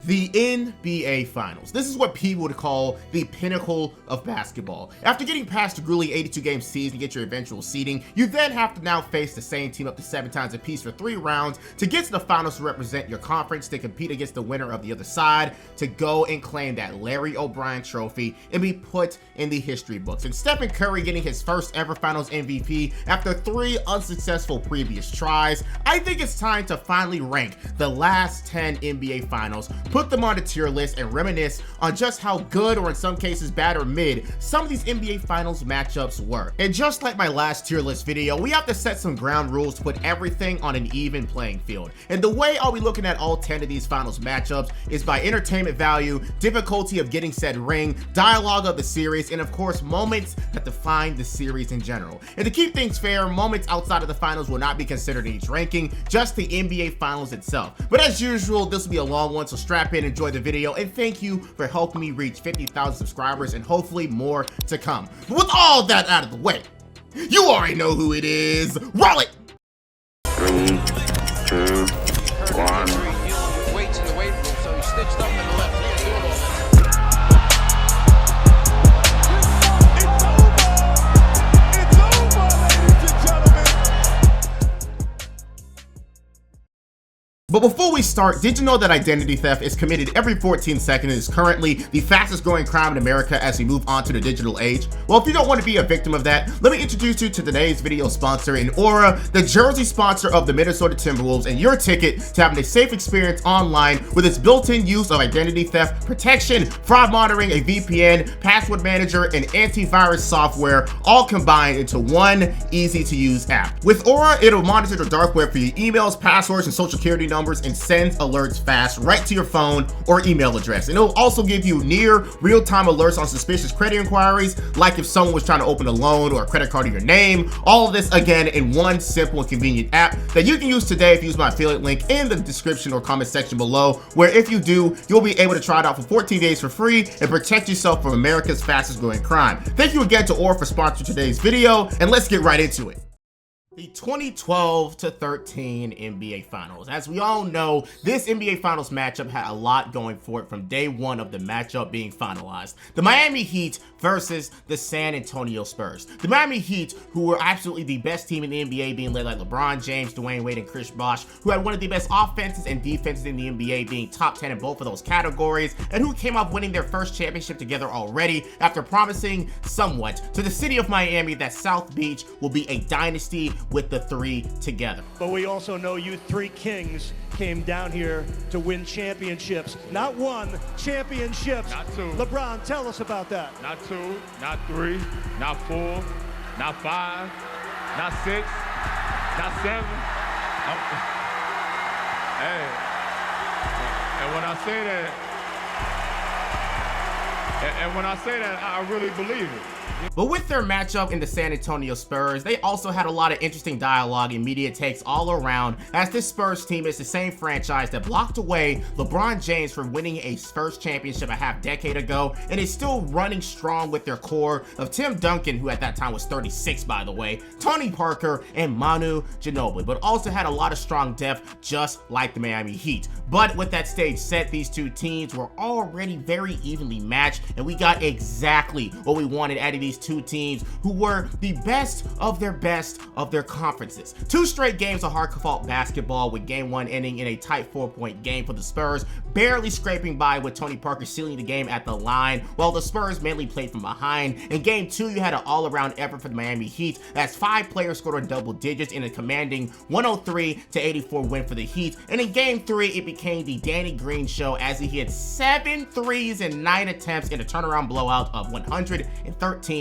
The NBA Finals. This is what people would call the pinnacle of basketball. After getting past the grueling 82-game season to get your eventual seeding, you then have to now face the same team up to 7 times apiece for 3 rounds to get to the finals to represent your conference, to compete against the winner of the other side, to go and claim that Larry O'Brien trophy and be put in the history books. And Stephen Curry getting his first ever finals MVP after 3 unsuccessful previous tries, I think it's time to finally rank the last 10 NBA Finals, put them on a tier list, and reminisce on just how good, or in some cases bad or mid, some of these NBA Finals matchups were. And just like my last tier list video, we have to set some ground rules to put everything on an even playing field. And the way I'll be looking at all 10 of these Finals matchups is by entertainment value, difficulty of getting said ring, dialogue of the series, and of course moments that define the series in general. And to keep things fair, moments outside of the Finals will not be considered in each ranking, just the NBA Finals itself. But as usual, this will be a long one, so strap in, enjoy the video, and thank you for helping me reach 50,000 subscribers and hopefully more to come. But with all that out of the way, you already know who it is. Roll it! 3, 2, 1. Weights in the weight room, so he stitched up in the left. He ain't doing all that. But before we start, did you know that identity theft is committed every 14 seconds and is currently the fastest growing crime in America as we move on to the digital age? Well, if you don't want to be a victim of that, let me introduce you to today's video sponsor in Aura, the jersey sponsor of the Minnesota Timberwolves, and your ticket to having a safe experience online with its built-in use of identity theft protection, fraud monitoring, a VPN, password manager, and antivirus software, all combined into one easy-to-use app. With Aura, it'll monitor the dark web for your emails, passwords, and social security numbers, and sends alerts fast right to your phone or email address. And it'll also give you near real-time alerts on suspicious credit inquiries, like if someone was trying to open a loan or a credit card in your name. All of this again in one simple and convenient app that you can use today if you use my affiliate link in the description or comment section below, where if you do, you'll be able to try it out for 14 days for free and protect yourself from America's fastest growing crime. Thank you again to Aura for sponsoring today's video, and let's get right into it. The 2012-13 NBA Finals. As we all know, this NBA Finals matchup had a lot going for it from day one of the matchup being finalized. The Miami Heat versus the San Antonio Spurs. The Miami Heat, who were absolutely the best team in the NBA, being led by Lebron James, Dwayne Wade, and Chris Bosh, who had one of the best offenses and defenses in the NBA, being top 10 in both of those categories, and who came off winning their first championship together already after promising somewhat to the city of Miami that South Beach will be a dynasty with the 3 together. But we also know you 3 kings came down here to win championships. Not 1, championships. Not 2. LeBron, tell us about that. Not 2, not 3, not 4, not 5, not 6, not 7. Hey, and when I say that, I really believe it. But with their matchup in the San Antonio Spurs, they also had a lot of interesting dialogue and media takes all around, as this Spurs team is the same franchise that blocked away LeBron James from winning a first championship a half decade ago, and is still running strong with their core of Tim Duncan, who at that time was 36 by the way, Tony Parker, and Manu Ginobili, but also had a lot of strong depth just like the Miami Heat. But with that stage set, these two teams were already very evenly matched, and we got exactly what we wanted out of these two teams, who were the best of their conferences. 2 straight games of hard-fought basketball, with game 1 ending in a tight 4-point game for the Spurs, barely scraping by with Tony Parker sealing the game at the line, while the Spurs mainly played from behind. In game 2, you had an all-around effort for the Miami Heat, as 5 players scored in double digits in a commanding 103-84 win for the Heat. And in game 3, it became the Danny Green show, as he hit 7 threes in 9 attempts in a turnaround blowout of 113-77.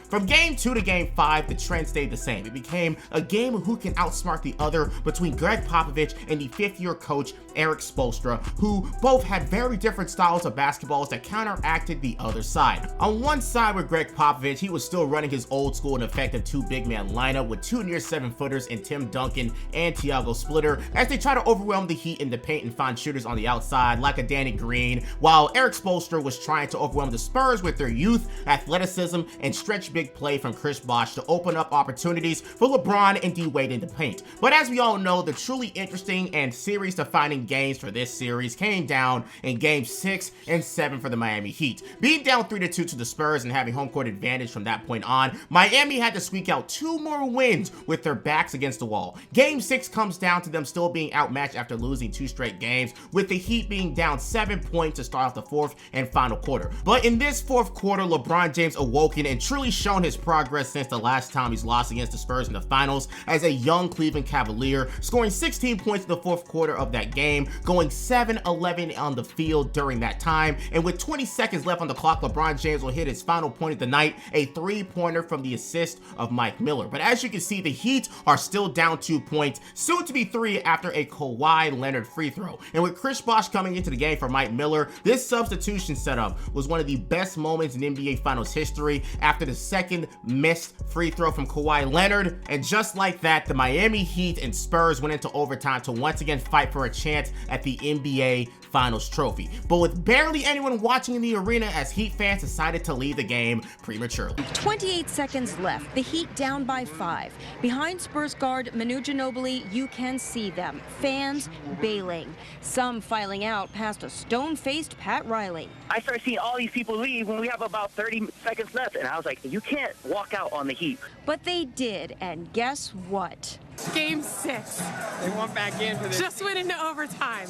From game 2 to game 5, the trend stayed the same. It became a game of who can outsmart the other between Greg Popovich and the 5th-year coach Erik Spoelstra, who both had very different styles of basketballs that counteracted the other side. On one side with Greg Popovich, he was still running his old school and effective 2 big man lineup with 2 near 7-footers in Tim Duncan and Tiago Splitter, as they try to overwhelm the Heat in the paint and find shooters on the outside like a Danny Green, while Erik Spoelstra was trying to overwhelm the Spurs with their youth, athleticism, and stretch big play from Chris Bosh to open up opportunities for LeBron and D-Wade in the paint. But as we all know, the truly interesting and series-defining games for this series came down in Games 6 and 7 for the Miami Heat. Being down 3-2 to the Spurs and having home court advantage from that point on, Miami had to squeak out 2 more wins with their backs against the wall. Game 6 comes down to them still being outmatched after losing 2 straight games, with the Heat being down 7 points to start off the fourth and final quarter. But in this fourth quarter, LeBron James awoken and truly shown his progress since the last time he's lost against the Spurs in the finals as a young Cleveland Cavalier, scoring 16 points in the fourth quarter of that game, going 7-11 on the field during that time. And with 20 seconds left on the clock, LeBron James will hit his final point of the night, a 3-pointer from the assist of Mike Miller. But as you can see, the Heat are still down 2 points, soon to be 3 after a Kawhi Leonard free throw. And with Chris Bosh coming into the game for Mike Miller, this substitution setup was one of the best moments in NBA Finals history after the second missed free throw from Kawhi Leonard. And just like that, the Miami Heat and Spurs went into overtime to once again fight for a chance at the NBA Finals trophy. But with barely anyone watching in the arena as Heat fans decided to leave the game prematurely. 28 seconds left. The Heat down by 5. Behind Spurs guard Manu Ginobili, you can see them. Fans bailing. Some filing out past a stone-faced Pat Riley. I started seeing all these people leave when we have about 30 seconds left, and I was like, you can't walk out on the Heat. But they did, and guess what? Game 6. They want back in for this. Just went into overtime.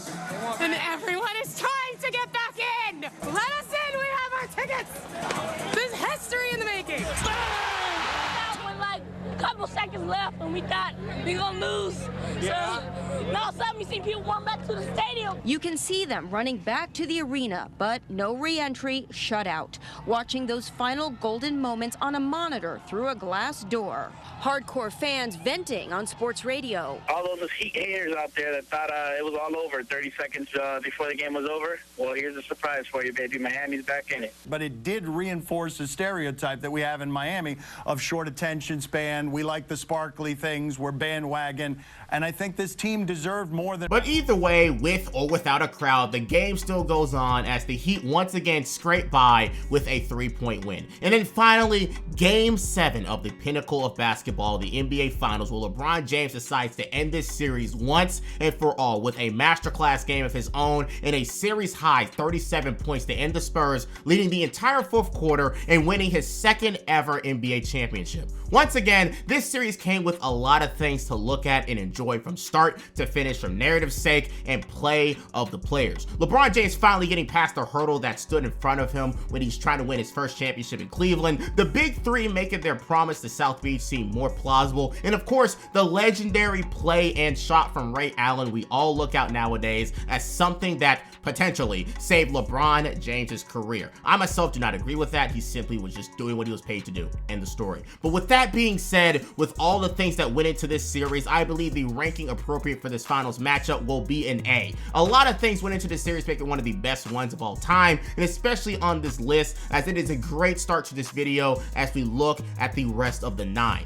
And everyone is trying to get back in. Let us in. We have our tickets. There's history in the making. With like a couple seconds left and we thought we gonna lose. Yeah. So now suddenly you see people walk back to the stadium. You can see them running back to the arena, but no re-entry, shut out. Watching those final golden moments on a monitor through a glass door. Hardcore fans venting on sports radio. All those Heat haters out there that thought it was all over 30 seconds before the game was over, well, here's a surprise for you, baby. Miami's back in it. But it did reinforce the stereotype that we have in Miami of short attention span. We like the sparkly things. We're bandwagon. And I think this team deserved more than... But either way, with or without a crowd, the game still goes on as the Heat once again scrape by with a 3-point win. And then finally, Game 7 of the pinnacle of basketball, the NBA Finals, where LeBron James decides to end this series once and for all with a masterclass game of his own and a series-high 37 points to end the Spurs, leading the entire fourth quarter and winning his second ever NBA championship. Once again, this series came with a lot of things to look at and enjoy from start to finish, from narrative's sake and play of the players. LeBron James finally getting past the hurdle that stood in front of him when he's trying to win his first championship in Cleveland. The Big Three making their promise to South Beach seem more plausible. And of course, the legendary play and shot from Ray Allen we all look out nowadays as something that potentially saved LeBron James's career. I myself do not agree with that. He simply was just doing what he was paid to do. End the story. But with that being said, with all the things that went into this series, I believe the ranking appropriate for this finals matchup will be an A. A lot of things went into this series, making it one of the best ones of all time, and especially on this list, as it is a great start to this video as we look at the rest of the 9.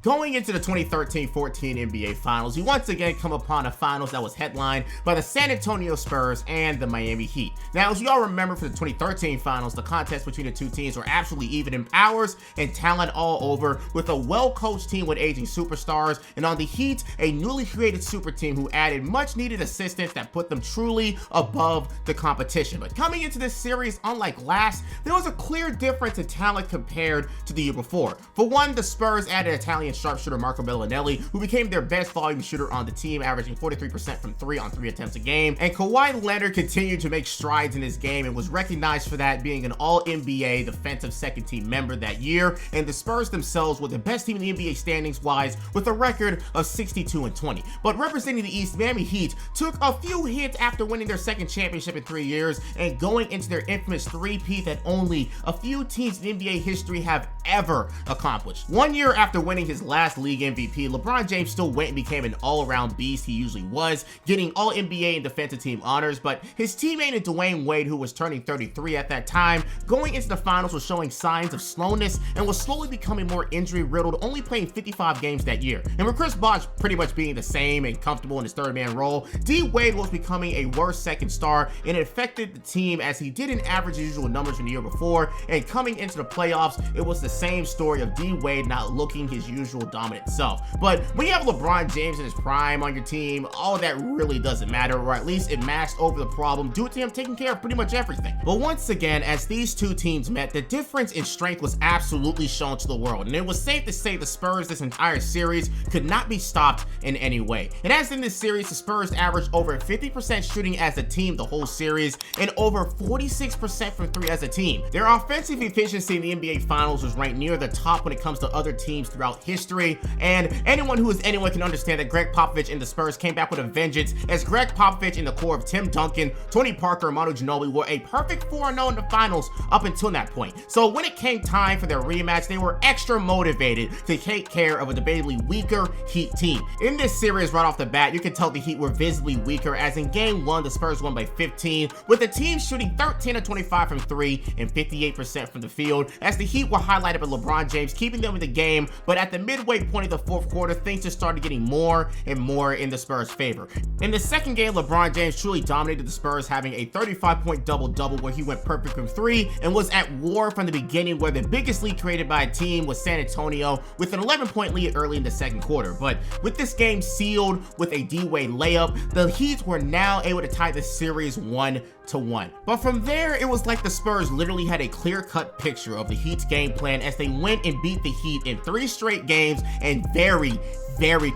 Going into the 2013-14 NBA Finals, we once again come upon a finals that was headlined by the San Antonio Spurs and the Miami Heat. Now, as you all remember for the 2013 Finals, the contest between the two teams were absolutely even in powers and talent all over, with a well-coached team with aging superstars, and on the Heat, a newly created super team who added much-needed assistance that put them truly above the competition. But coming into this series, unlike last, there was a clear difference in talent compared to the year before. For one, the Spurs added Italian sharpshooter Marco Bellinelli, who became their best volume shooter on the team, averaging 43% from 3 on 3 attempts a game. And Kawhi Leonard continued to make strides in his game and was recognized for that, being an All-NBA defensive second-team member that year. And the Spurs themselves were the best team in the NBA standings-wise, with a record of 62-20. But representing the East, Miami Heat took a few hits after winning their second championship in 3 years and going into their infamous three-peat that only a few teams in NBA history have ever accomplished. 1 year after winning his last league MVP, LeBron James still went and became an all-around beast he usually was, getting all NBA and defensive team honors, but his teammate in Dwayne Wade, who was turning 33 at that time, going into the finals was showing signs of slowness and was slowly becoming more injury-riddled, only playing 55 games that year. And with Chris Bosh pretty much being the same and comfortable in his third-man role, D. Wade was becoming a worse second star, and it affected the team as he didn't average his usual numbers from the year before, and coming into the playoffs, it was the same story of D. Wade not looking his usual dominant self. But when you have LeBron James in his prime on your team, all of that really doesn't matter, or at least it masked over the problem due to him taking care of pretty much everything. But once again, as these two teams met, the difference in strength was absolutely shown to the world, and it was safe to say the Spurs this entire series could not be stopped in any way. And as in this series, the Spurs averaged over 50% shooting as a team the whole series, and over 46% from three as a team. Their offensive efficiency in the NBA Finals was ranked near the top when it comes to other teams throughout history, and anyone who is anyone can understand that Greg Popovich and the Spurs came back with a vengeance, as Greg Popovich and the core of Tim Duncan, Tony Parker, and Manu Ginobili were a perfect 4-0 in the finals up until that point. So when it came time for their rematch, they were extra motivated to take care of a debatably weaker Heat team. In this series right off the bat, you can tell the Heat were visibly weaker, as in game 1, the Spurs won by 15, with the team shooting 13 of 25 from 3 and 58% from the field, as the Heat were highlighted by LeBron James keeping them in the game. But at the midway point of the fourth quarter, things just started getting more and more in the Spurs' favor. In the second game, LeBron James truly dominated the Spurs, having a 35-point double-double where he went perfect from 3 and was at war from the beginning, where the biggest lead created by a team was San Antonio with an 11-point lead early in the second quarter. But with this game sealed with a D-Wade layup, the Heat were now able to tie the series 1-1. But from there, it was like the Spurs literally had a clear-cut picture of the Heat's game plan as they went and beat the Heat in 3 straight games in very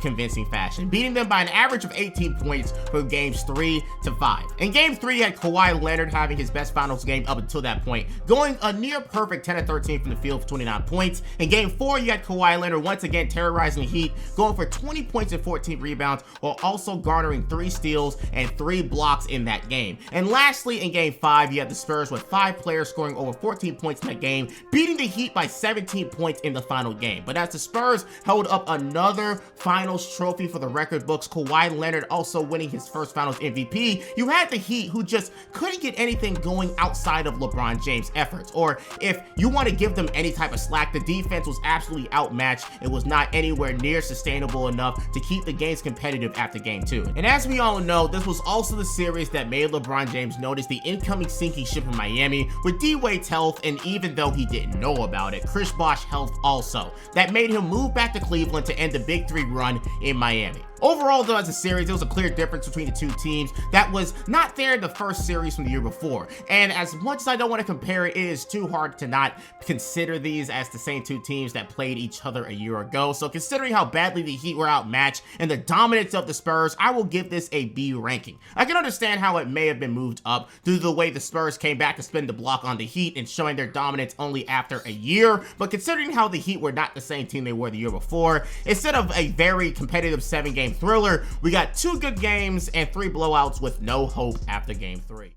convincing fashion, beating them by an average of 18 points from games 3 to 5. In game 3, you had Kawhi Leonard having his best finals game up until that point, going a near perfect 10 of 13 from the field for 29 points. In game 4, you had Kawhi Leonard once again terrorizing the Heat, going for 20 points and 14 rebounds, while also garnering 3 steals and 3 blocks in that game. And lastly, in game 5, you had the Spurs with 5 players scoring over 14 points in that game, beating the Heat by 17 points in the final game. But as the Spurs held up another finals trophy for the record books, Kawhi Leonard also winning his first finals MVP, you had the Heat who just couldn't get anything going outside of LeBron James' efforts. Or if you want to give them any type of slack, the defense was absolutely outmatched. It was not anywhere near sustainable enough to keep the games competitive after game 2. And as we all know, this was also the series that made LeBron James notice the incoming sinking ship in Miami with D. Wade's health, and even though he didn't know about it, Chris Bosh's health also, that made him move back to Cleveland to end the Big 3 run in Miami. Overall, though, as a series, there was a clear difference between the two teams that was not there in the first series from the year before. And as much as I don't want to compare it, it is too hard to not consider these as the same two teams that played each other a year ago. So considering how badly the Heat were outmatched and the dominance of the Spurs, I will give this a B ranking. I can understand how it may have been moved up due to the way the Spurs came back to spin the block on the Heat and showing their dominance only after a year. But considering how the Heat were not the same team they were the year before, instead of a very competitive 7-game thriller, we got 2 good games and 3 blowouts with no hope after game 3.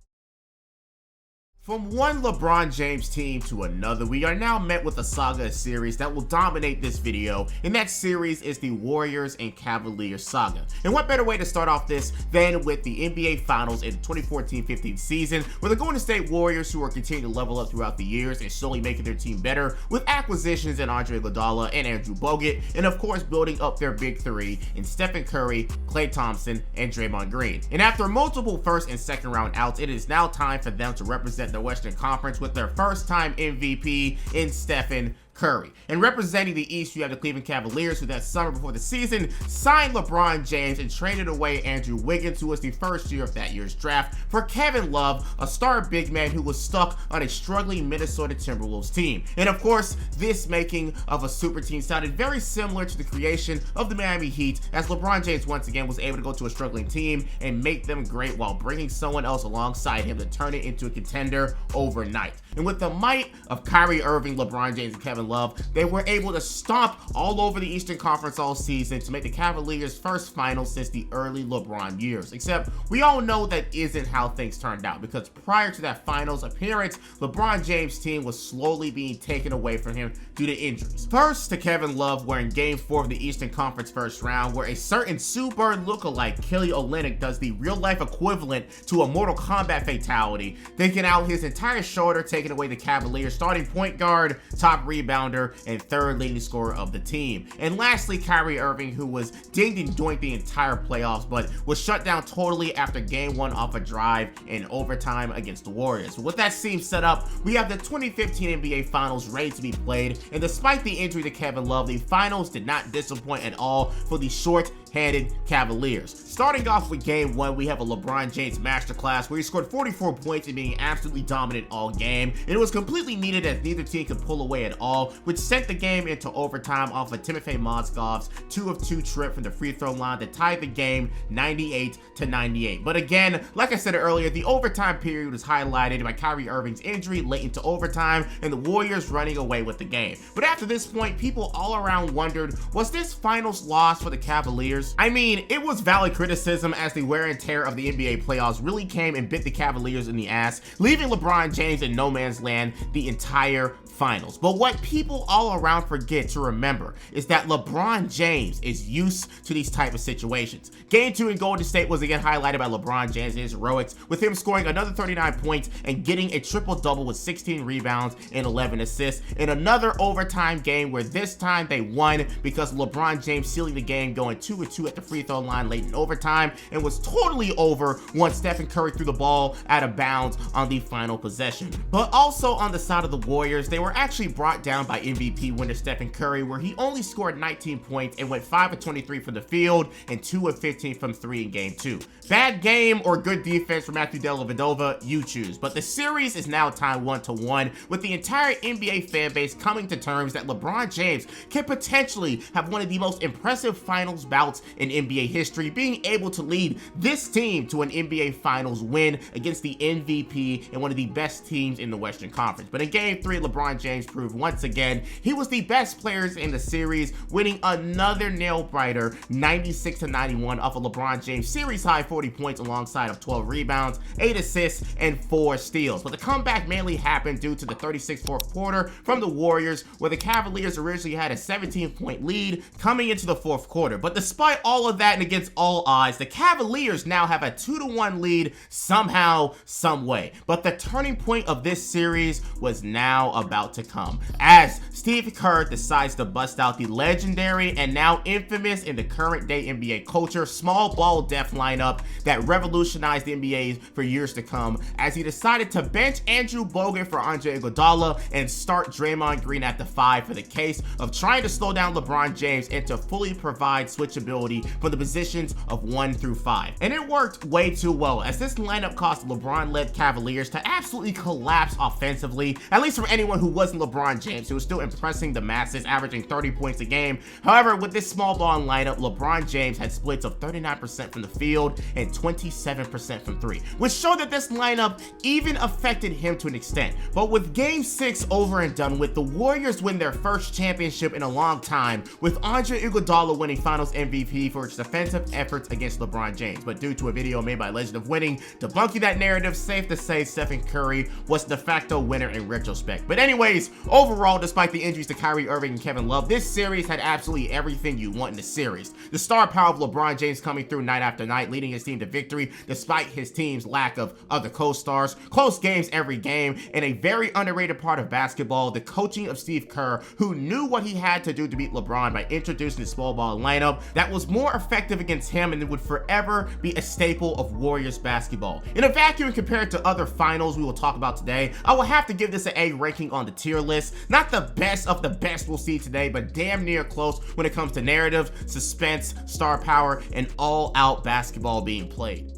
From one LeBron James team to another, we are now met with a saga series that will dominate this video, and that series is the Warriors and Cavaliers saga. And what better way to start off this than with the NBA Finals in the 2014-15 season, where the Golden State Warriors, who are continuing to level up throughout the years and slowly making their team better with acquisitions in Andre Iguodala and Andrew Bogut, and of course building up their big 3 in Stephen Curry, Klay Thompson, and Draymond Green. And after multiple first and second round outs, it is now time for them to represent the Western Conference with their first time MVP in Stephen Curry. And representing the East, you have the Cleveland Cavaliers, who that summer before the season signed LeBron James and traded away Andrew Wiggins, who was the first year of that year's draft, for Kevin Love, a star big man who was stuck on a struggling Minnesota Timberwolves team. And of course, this making of a super team sounded very similar to the creation of the Miami Heat, as LeBron James once again was able to go to a struggling team and make them great while bringing someone else alongside him to turn it into a contender overnight. And with the might of Kyrie Irving, LeBron James, and Kevin Kevin Love, they were able to stomp all over the Eastern Conference all season to make the Cavaliers' first finals since the early LeBron years. Except we all know that isn't how things turned out, because prior to that finals appearance, LeBron James' team was slowly being taken away from him due to injuries. First to Kevin Love, where in Game 4 of the Eastern Conference first round, where a certain super lookalike Kelly Olynyk does the real-life equivalent to a Mortal Kombat fatality, thinking out his entire shoulder, taking away the Cavaliers' starting point guard, top rebounder, and third leading scorer of the team. And lastly, Kyrie Irving, who was dinged and doinked the entire playoffs, but was shut down totally after Game 1 off a drive in overtime against the Warriors. With that scene set up, we have the 2015 NBA Finals ready to be played, and despite the injury to Kevin Love, the finals did not disappoint at all for the short-handed Cavaliers. Starting off with Game 1, we have a LeBron James masterclass where he scored 44 points and being absolutely dominant all game, and it was completely needed as neither team could pull away at all, which sent the game into overtime off of Timofey Mozgov's 2-of-2 trip from the free throw line that tied the game 98-98. But again, like I said earlier, the overtime period was highlighted by Kyrie Irving's injury late into overtime and the Warriors running away with the game. But after this point, people all around wondered, was this finals loss for the Cavaliers? I mean, it was valid criticism, as the wear and tear of the NBA playoffs really came and bit the Cavaliers in the ass, leaving LeBron James in no man's land the entire finals. But what people all around forget to remember is that LeBron James is used to these type of situations. Game 2 in Golden State was again highlighted by LeBron James and his heroics, with him scoring another 39 points and getting a triple-double with 16 rebounds and 11 assists in another overtime game, where this time they won because LeBron James sealing the game, going 2-of-2 at the free throw line late in overtime, and was totally over once Stephen Curry threw the ball out of bounds on the final possession. But also on the side of the Warriors, they were actually brought down by MVP winner Stephen Curry, where he only scored 19 points and went 5-of-23 from the field and 2-of-15 from 3 in Game 2. Bad game or good defense for Matthew Dellavedova, you choose. But the series is now tied 1-1, with the entire NBA fan base coming to terms that LeBron James can potentially have one of the most impressive finals bouts in NBA history, being able to lead this team to an NBA Finals win against the MVP and one of the best teams in the Western Conference. But in Game 3, LeBron James proved once again he was the best players in the series, winning another nail-biter 96-91 off of LeBron James' series-high 40 points alongside of 12 rebounds, 8 assists, and 4 steals. But the comeback mainly happened due to the 36th fourth quarter from the Warriors, where the Cavaliers originally had a 17-point lead coming into the fourth quarter. But despite all of that and against all odds, the Cavaliers now have a 2-1 lead somehow, some way. But the turning point of this series was now about to come, as Steve Kerr decides to bust out the legendary and now infamous in the current day NBA culture small ball depth lineup that revolutionized the NBA for years to come, as he decided to bench Andrew Bogut for Andre Iguodala and start Draymond Green at the 5 for the case of trying to slow down LeBron James and to fully provide switchability for the positions of 1 through 5. And it worked way too well, as this lineup caused LeBron-led Cavaliers to absolutely collapse offensively, at least for anyone who wasn't LeBron James, who was still impressing the masses, averaging 30 points a game. However, with this small ball lineup, LeBron James had splits of 39% from the field and 27% from 3, which showed that this lineup even affected him to an extent. But with Game 6 over and done with, the Warriors win their first championship in a long time, with Andre Iguodala winning Finals MVP for his defensive efforts against LeBron James. But due to a video made by Legend of Winning debunking that narrative, safe to say Stephen Curry was the de facto winner in retrospect. But anyways, overall, despite the injuries to Kyrie Irving and Kevin Love, this series had absolutely everything you want in the series. The star power of LeBron James coming through night after night, leading his team to victory despite his team's lack of other co-stars, close games every game, and a very underrated part of basketball, the coaching of Steve Kerr, who knew what he had to do to beat LeBron by introducing a small ball lineup that was more effective against him and would forever be a staple of Warriors basketball. In a vacuum compared to other finals we will talk about today, I will have to give this an A ranking on the tier list. Not the best of the best we'll see today, but damn near close when it comes to narrative, suspense, star power, and all-out basketball being played.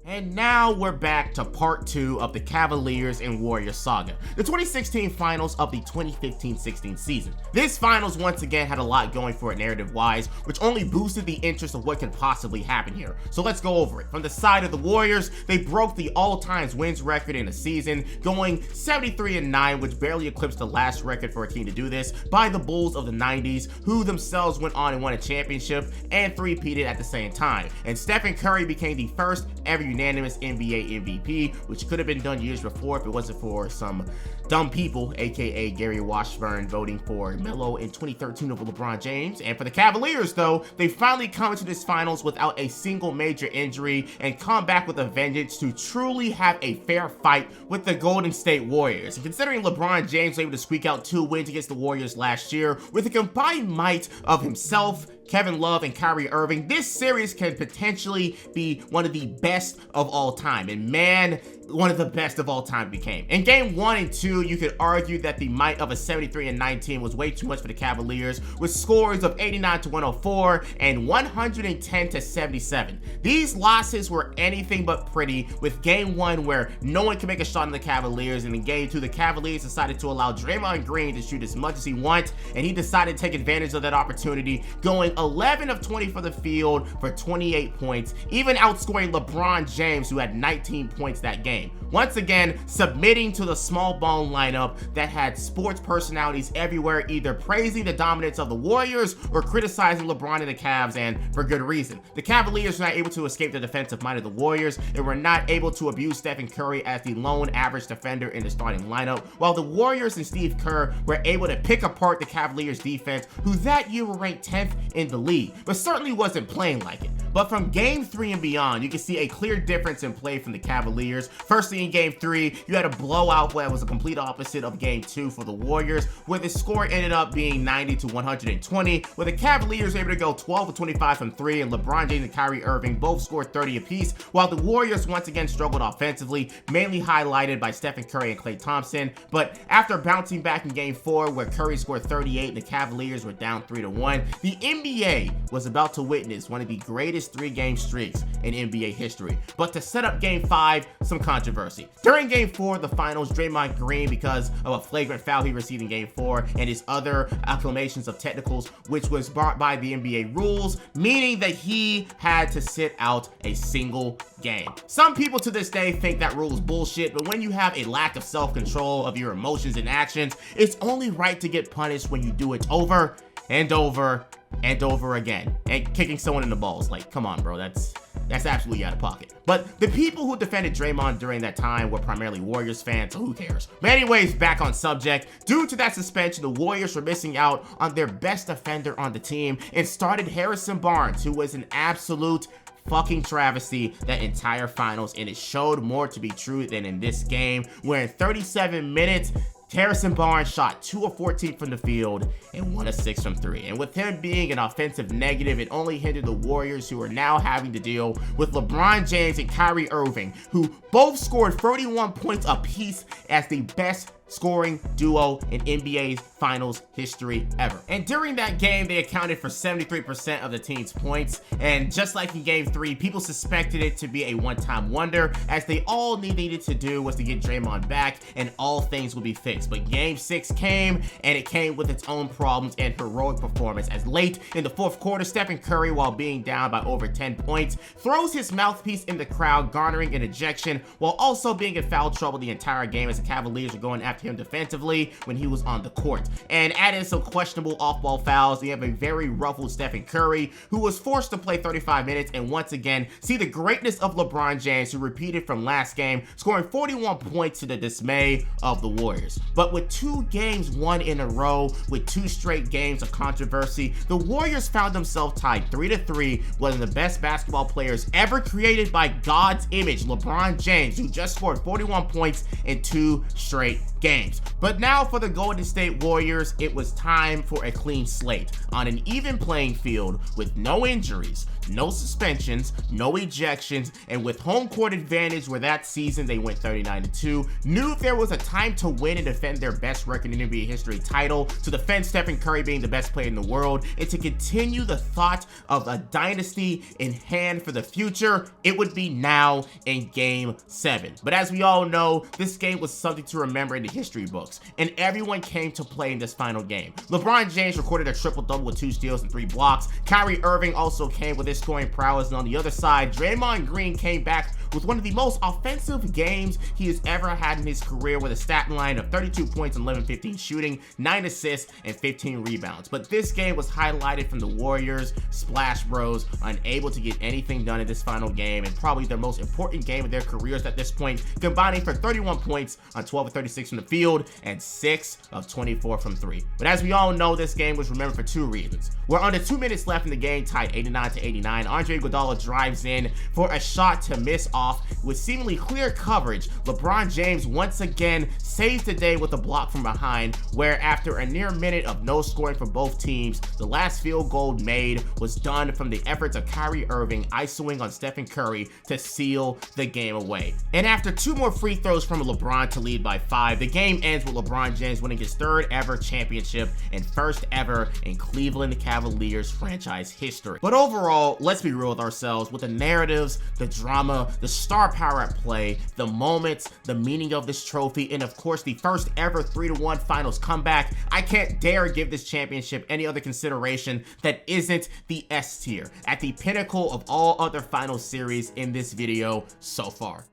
And now we're back to part 2 of the Cavaliers and Warriors saga, the 2016 finals of the 2015-16 season. This finals once again had a lot going for it narrative-wise, which only boosted the interest of what could possibly happen here. So let's go over it. From the side of the Warriors, they broke the all-time wins record in a season, going 73-9, which barely eclipsed the last record for a team to do this, by the Bulls of the 90s, who themselves went on and won a championship and three-peated at the same time. And Stephen Curry became the first ever unanimous NBA MVP, which could have been done years before if it wasn't for some dumb people, aka Gary Washburn, voting for Melo in 2013 over LeBron James. And for the Cavaliers, though, they finally come into this finals without a single major injury and come back with a vengeance to truly have a fair fight with the Golden State Warriors. And considering LeBron James was able to squeak out 2 wins against the Warriors last year with a combined might of himself, Kevin Love, and Kyrie Irving, this series can potentially be one of the best of all time. And man, one of the best of all time became. In game 1 and 2, you could argue that the might of a 73-19 was way too much for the Cavaliers, with scores of 89-104 and 110-77. These losses were anything but pretty, with game 1 where no one could make a shot on the Cavaliers, and in game 2, the Cavaliers decided to allow Draymond Green to shoot as much as he wanted, and he decided to take advantage of that opportunity, going 11 of 20 for the field for 28 points, even outscoring LeBron James, who had 19 points that game. Once again, submitting to the small ball lineup that had sports personalities everywhere, either praising the dominance of the Warriors or criticizing LeBron and the Cavs, and for good reason. The Cavaliers were not able to escape the defensive might of the Warriors and were not able to abuse Stephen Curry as the lone average defender in the starting lineup, while the Warriors and Steve Kerr were able to pick apart the Cavaliers defense, who that year were ranked 10th in the league, but certainly wasn't playing like it. But from game 3 and beyond, you can see a clear difference in play from the Cavaliers. Firstly, in game 3, you had a blowout that was a complete opposite of game 2 for the Warriors, where the score ended up being 90-120, where the Cavaliers were able to go 12-25 from 3, and LeBron James and Kyrie Irving both scored 30 apiece, while the Warriors once again struggled offensively, mainly highlighted by Stephen Curry and Klay Thompson. But after bouncing back in game 4, where Curry scored 38 and the Cavaliers were down 3-1, the NBA was about to witness one of the greatest 3-game streaks in NBA history. But to set up game 5, some controversy. During game 4 of the finals, Draymond Green, because of a flagrant foul he received in game 4 and his other acclamations of technicals, which was brought by the NBA rules, meaning that he had to sit out a single game. Some people to this day think that rule is bullshit, but when you have a lack of self-control of your emotions and actions, it's only right to get punished when you do it over and over and over again. And kicking someone in the balls, like, come on, bro, that's absolutely out of pocket. But the people who defended Draymond during that time were primarily Warriors fans, so who cares? But anyways, back on subject. Due to that suspension, the Warriors were missing out on their best defender on the team and started Harrison Barnes, who was an absolute fucking travesty that entire finals, and it showed more to be true than in this game, where in 37 minutes, Harrison Barnes shot 2 of 14 from the field and 1 of 6 from 3. And with him being an offensive negative, it only hindered the Warriors, who are now having to deal with LeBron James and Kyrie Irving, who both scored 31 points apiece as the best scoring duo in NBA's finals history ever. And during that game, they accounted for 73% of the team's points. And just like in game 3, people suspected it to be a one-time wonder, as they all needed to do was to get Draymond back and all things would be fixed. But game 6 came, and it came with its own problems and heroic performance, as late in the 4th quarter, Stephen Curry, while being down by over 10 points, throws his mouthpiece in the crowd, garnering an ejection, while also being in foul trouble the entire game, as the Cavaliers were going after him defensively when he was on the court. And adding some questionable off-ball fouls, we have a very ruffled Stephen Curry, who was forced to play 35 minutes and once again see the greatness of LeBron James, who repeated from last game, scoring 41 points to the dismay of the Warriors. But with 2 games won in a row, with 2 straight games of controversy, the Warriors found themselves tied 3-3, one of the best basketball players ever created by God's image, LeBron James, who just scored 41 points in 2 straight games. But now for the Golden State Warriors, it was time for a clean slate on an even playing field with no injuries no suspensions, no ejections, and with home court advantage where that season they went 39-2, knew if there was a time to win and defend their best record in NBA history title, to defend Stephen Curry being the best player in the world, and to continue the thought of a dynasty in hand for the future, it would be now in Game 7. But as we all know, this game was something to remember in the history books, and everyone came to play in this final game. LeBron James recorded a triple-double with 2 steals and 3 blocks. Kyrie Irving also came with his scoring prowess, and on the other side, Draymond Green came back with one of the most offensive games he has ever had in his career, with a stat line of 32 points and 11-15 shooting, 9 assists, and 15 rebounds. But this game was highlighted from the Warriors, Splash Bros, unable to get anything done in this final game, and probably their most important game of their careers at this point, combining for 31 points on 12 of 36 from the field and 6 of 24 from 3. But as we all know, this game was remembered for 2 reasons. We're under 2 minutes left in the game, tied 89-89. Andre Iguodala drives in for a shot to miss off with seemingly clear coverage. LeBron James once again saves the day with a block from behind, where after a near minute of no scoring for both teams, the last field goal made was done from the efforts of Kyrie Irving isoing on Stephen Curry to seal the game away. And after 2 more free throws from LeBron to lead by 5, the game ends with LeBron James winning his 3rd ever championship and 1st ever in Cleveland Cavaliers franchise history. But overall, let's be real with ourselves, with the narratives, the drama, the star power at play, the moments, the meaning of this trophy, and of course the 1st ever 3-1 finals comeback, I can't dare give this championship any other consideration that isn't the S tier, at the pinnacle of all other final series in this video so far.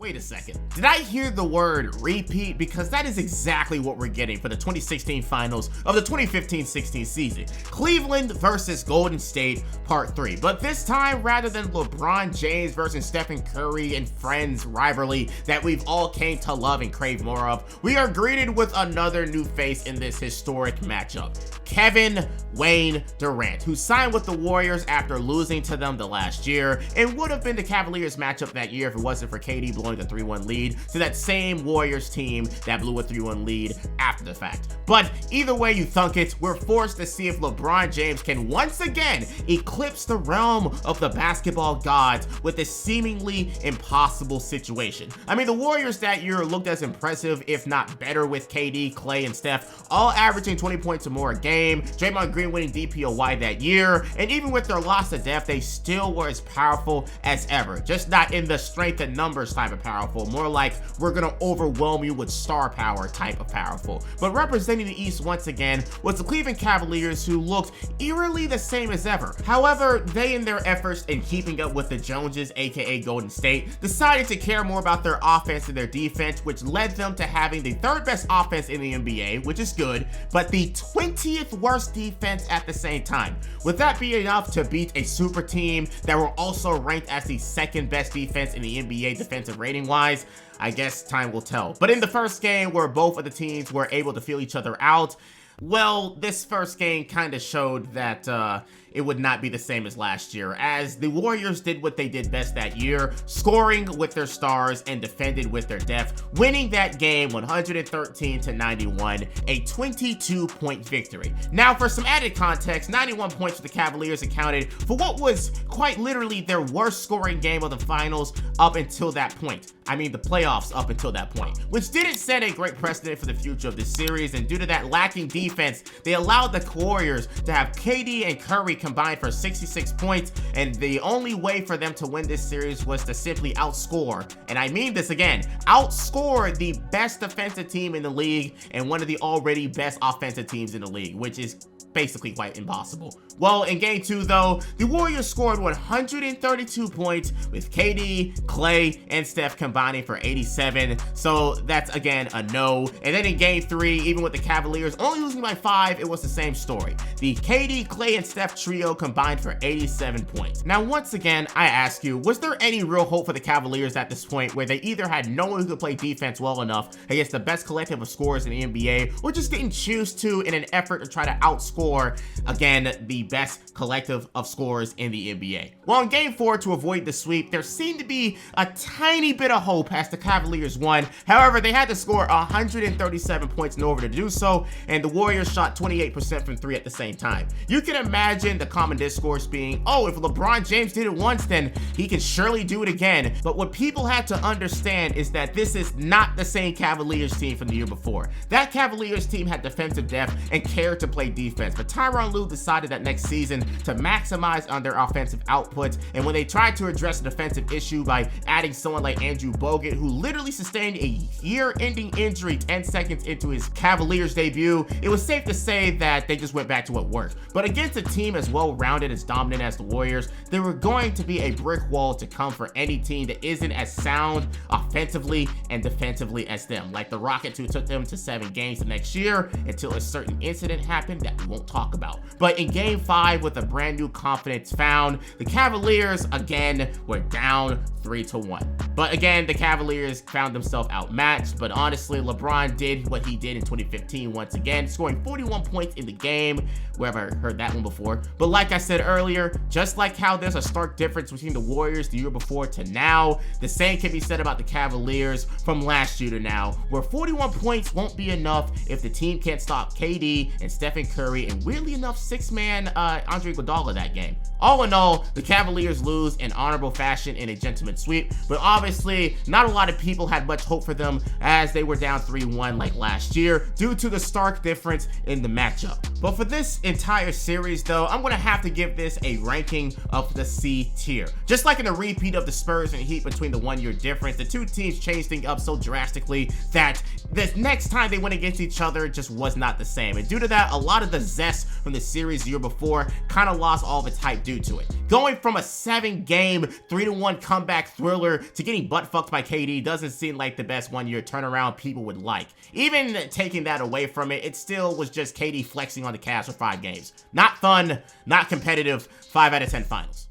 Wait a second, did I hear the word repeat? Because that is exactly what we're getting for the 2016 finals of the 2015-16 season. Cleveland versus Golden State part 3. But this time, rather than LeBron James versus Stephen Curry and friends rivalry that we've all came to love and crave more of, we are greeted with another new face in this historic matchup. Kevin Wayne Durant, who signed with the Warriors after losing to them the last year, and would have been the Cavaliers matchup that year if it wasn't for KD blowing the 3-1 lead to that same Warriors team that blew a 3-1 lead after the fact. But either way you thunk it, we're forced to see if LeBron James can once again eclipse the realm of the basketball gods with this seemingly impossible situation. I mean, the Warriors that year looked as impressive, if not better, with KD, Klay, and Steph all averaging 20 points or more a game, Draymond Green winning DPOY that year, and even with their loss to depth, they still were as powerful as ever, just not in the strength and numbers type of powerful, more like we're gonna overwhelm you with star power type of powerful. But representing the East once again was the Cleveland Cavaliers, who looked eerily the same as ever. However, they, in their efforts in keeping up with the Joneses, aka Golden State, decided to care more about their offense than their defense, which led them to having the 3rd best offense in the NBA, which is good, but the 20th worst defense at the same time. Would that be enough to beat a super team that were also ranked as the 2nd best defense in the NBA defensive rating wise? I guess time will tell. But in the first game, where both of the teams were able to feel each other out, well, this first game kind of showed that it would not be the same as last year, as the Warriors did what they did best that year, scoring with their stars and defended with their depth, winning that game 113-91, a 22-point victory. Now, for some added context, 91 points for the Cavaliers accounted for what was quite literally their worst scoring game of the finals up until that point. I mean, the playoffs up until that point, which didn't set a great precedent for the future of this series, and due to that lacking defense, they allowed the Warriors to have KD and Curry combined for 66 points, and the only way for them to win this series was to simply outscore, and I mean this again, outscore the best defensive team in the league and one of the already best offensive teams in the league, which is basically quite impossible. Well, in game 2 though, the Warriors scored 132 points with KD, Klay, and Steph combining for 87, so that's again a no. And then in game 3, even with the Cavaliers only losing by 5, it was the same story. The KD, Klay, and Steph trio combined for 87 points. Now, once again, I ask you, was there any real hope for the Cavaliers at this point, where they either had no one who could play defense well enough against the best collective of scorers in the NBA, or just didn't choose to in an effort to try to outscore for, again, the best collective of scorers in the NBA. Well, in game 4, to avoid the sweep, there seemed to be a tiny bit of hope as the Cavaliers won. However, they had to score 137 points in order to do so, and the Warriors shot 28% from 3 at the same time. You can imagine the common discourse being, oh, if LeBron James did it once, then he can surely do it again. But what people had to understand is that this is not the same Cavaliers team from the year before. That Cavaliers team had defensive depth and cared to play defense, but Tyronn Lue decided that next season to maximize on their offensive output, and when they tried to address the defensive issue by adding someone like Andrew Bogut, who literally sustained a year-ending injury 10 seconds into his Cavaliers debut, it was safe to say that they just went back to what worked. But against a team as well-rounded, as dominant as the Warriors, there were going to be a brick wall to come for any team that isn't as sound offensively and defensively as them, like the Rockets, who took them to 7 games the next year until a certain incident happened that we won't talk about. But in game 5, with a brand new confidence found, the Cavaliers again were down 3-1. But again, the Cavaliers found themselves outmatched, but honestly, LeBron did what he did in 2015 once again, scoring 41 points in the game. Whoever heard that one before. But like I said earlier, just like how there's a stark difference between the Warriors the year before to now, the same can be said about the Cavaliers from last year to now, where 41 points won't be enough if the team can't stop KD and Stephen Curry, and weirdly enough, 6-man Andre Iguodala that game. All in all, the Cavaliers lose in honorable fashion in a gentleman's sweep, but obviously not a lot of people had much hope for them as they were down 3-1 like last year due to the stark difference in the matchup. But for this entire series though, I'm gonna have to give this a ranking of the C tier. Just like in a repeat of the Spurs and Heat between the 1 year difference, the two teams changed things up so drastically that the next time they went against each other just was not the same. And due to that, a lot of the zest from the series the year before kind of lost all of its hype due to it. Going from a 7-game 3-1 comeback thriller to getting butt fucked by KD doesn't seem like the best 1 year turnaround people would like. Even taking that away from it, it still was just KD flexing on the Cavs for 5 games. Not fun, not competitive, 5 out of 10 finals.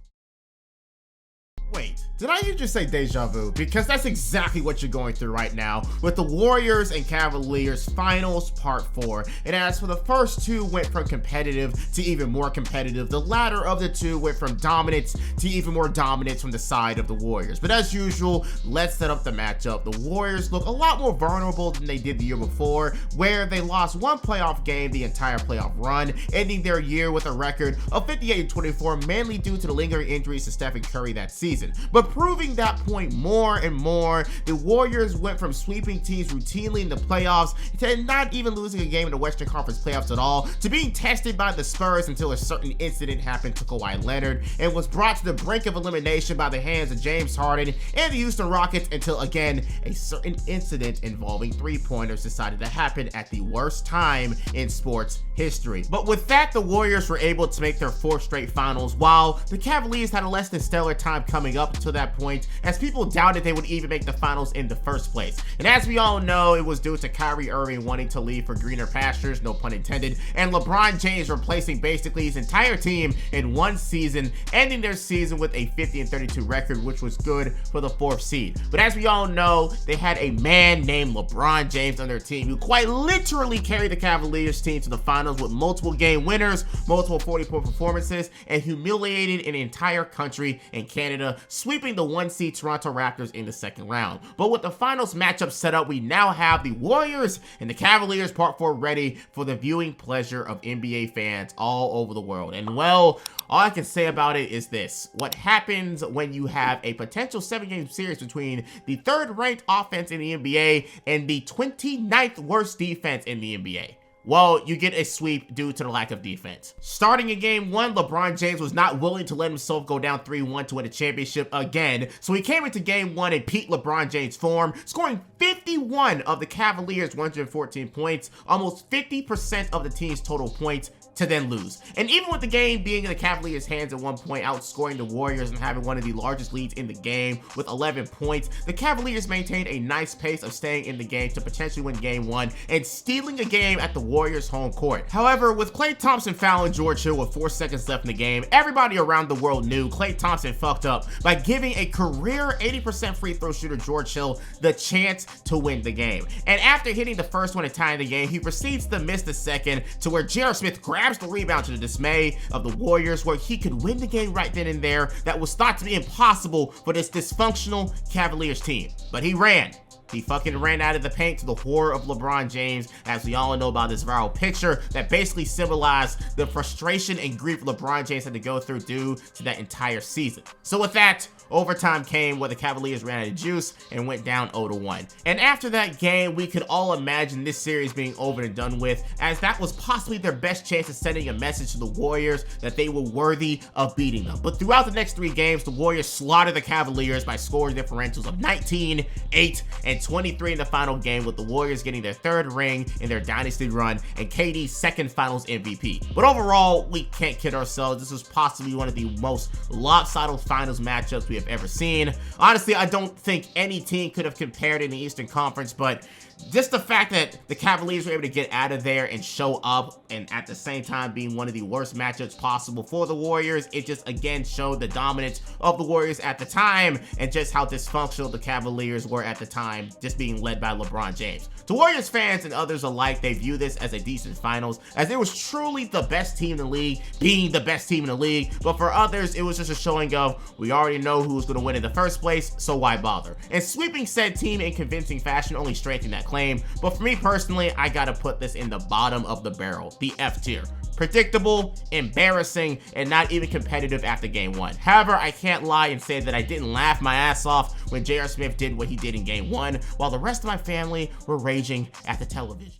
Wait, did I just say deja vu? Because that's exactly what you're going through right now with the Warriors and Cavaliers finals part 4. And as for the first two went from competitive to even more competitive, the latter of the two went from dominance to even more dominance from the side of the Warriors. But as usual, let's set up the matchup. The Warriors look a lot more vulnerable than they did the year before, where they lost 1 playoff game the entire playoff run, ending their year with a record of 58-24, mainly due to the lingering injuries to Stephen Curry that season. But proving that point more and more, the Warriors went from sweeping teams routinely in the playoffs to not even losing a game in the Western Conference playoffs at all, to being tested by the Spurs until a certain incident happened to Kawhi Leonard and was brought to the brink of elimination by the hands of James Harden and the Houston Rockets until again a certain incident involving 3-pointers decided to happen at the worst time in sports history. But with that, the Warriors were able to make their 4th straight finals, while the Cavaliers had a less than stellar time coming up until that point, as people doubted they would even make the finals in the first place. And as we all know, it was due to Kyrie Irving wanting to leave for greener pastures, no pun intended, and LeBron James replacing basically his entire team in 1 season, ending their season with a 50-32 record, which was good for the 4th seed. But as we all know, they had a man named LeBron James on their team who quite literally carried the Cavaliers team to the finals with multiple game winners, multiple 40-point performances, and humiliated an entire country in Canada, sweeping the 1 seed Toronto Raptors in the 2nd round. But with the finals matchup set up, we now have the Warriors and the Cavaliers part 4 ready for the viewing pleasure of NBA fans all over the world. And well, all I can say about it is this: what happens when you have a potential 7-game series between the 3rd ranked offense in the NBA and the 29th worst defense in the NBA? Well, you get a sweep due to the lack of defense. Starting in game 1, LeBron James was not willing to let himself go down 3-1 to win a championship again, so he came into game 1 in peak LeBron James form, scoring 51 of the Cavaliers' 114 points, almost 50% of the team's total points, to then lose. And even with the game being in the Cavaliers' hands at one point, outscoring the Warriors and having one of the largest leads in the game with 11 points, the Cavaliers maintained a nice pace of staying in the game to potentially win game 1 and stealing a game at the Warriors' home court. However, with Klay Thompson fouling George Hill with 4 seconds left in the game, everybody around the world knew Klay Thompson fucked up by giving a career 80% free throw shooter George Hill the chance to win the game. And after hitting the first one and tying the game, he proceeds to miss the second, to where J.R. Smith grabs grabs the rebound to the dismay of the Warriors, where he could win the game right then and there. That was thought to be impossible for this dysfunctional Cavaliers team. But he ran. He fucking ran out of the paint to the horror of LeBron James, as we all know about this viral picture that basically symbolized the frustration and grief LeBron James had to go through due to that entire season. So with that, overtime came where the Cavaliers ran out of juice and went down 0-1. And after that game, we could all imagine this series being over and done with, as that was possibly their best chance of sending a message to the Warriors that they were worthy of beating them. But throughout the next 3 games, the Warriors slaughtered the Cavaliers by scoring differentials of 19, 8, and 23 in the final game, with the Warriors getting their 3rd ring in their dynasty run and KD's 2nd finals MVP. But overall, we can't kid ourselves. This was possibly one of the most lopsided finals matchups we have ever seen. Honestly, I don't think any team could have compared in the Eastern Conference, but just the fact that the Cavaliers were able to get out of there and show up, and at the same time being one of the worst matchups possible for the Warriors, it just again showed the dominance of the Warriors at the time and just how dysfunctional the Cavaliers were at the time, just being led by LeBron James. To Warriors fans and others alike, they view this as a decent finals, as it was truly the best team in the league, being the best team in the league. But for others, it was just a showing of, we already know who was going to win in the first place, so why bother? And sweeping said team in convincing fashion only strengthened that claim. But for me personally, I gotta put this in the bottom of the barrel, the F tier. Predictable, embarrassing, and not even competitive after game 1. However, I can't lie and say that I didn't laugh my ass off when J.R. Smith did what he did in game 1, while the rest of my family were raging at the television.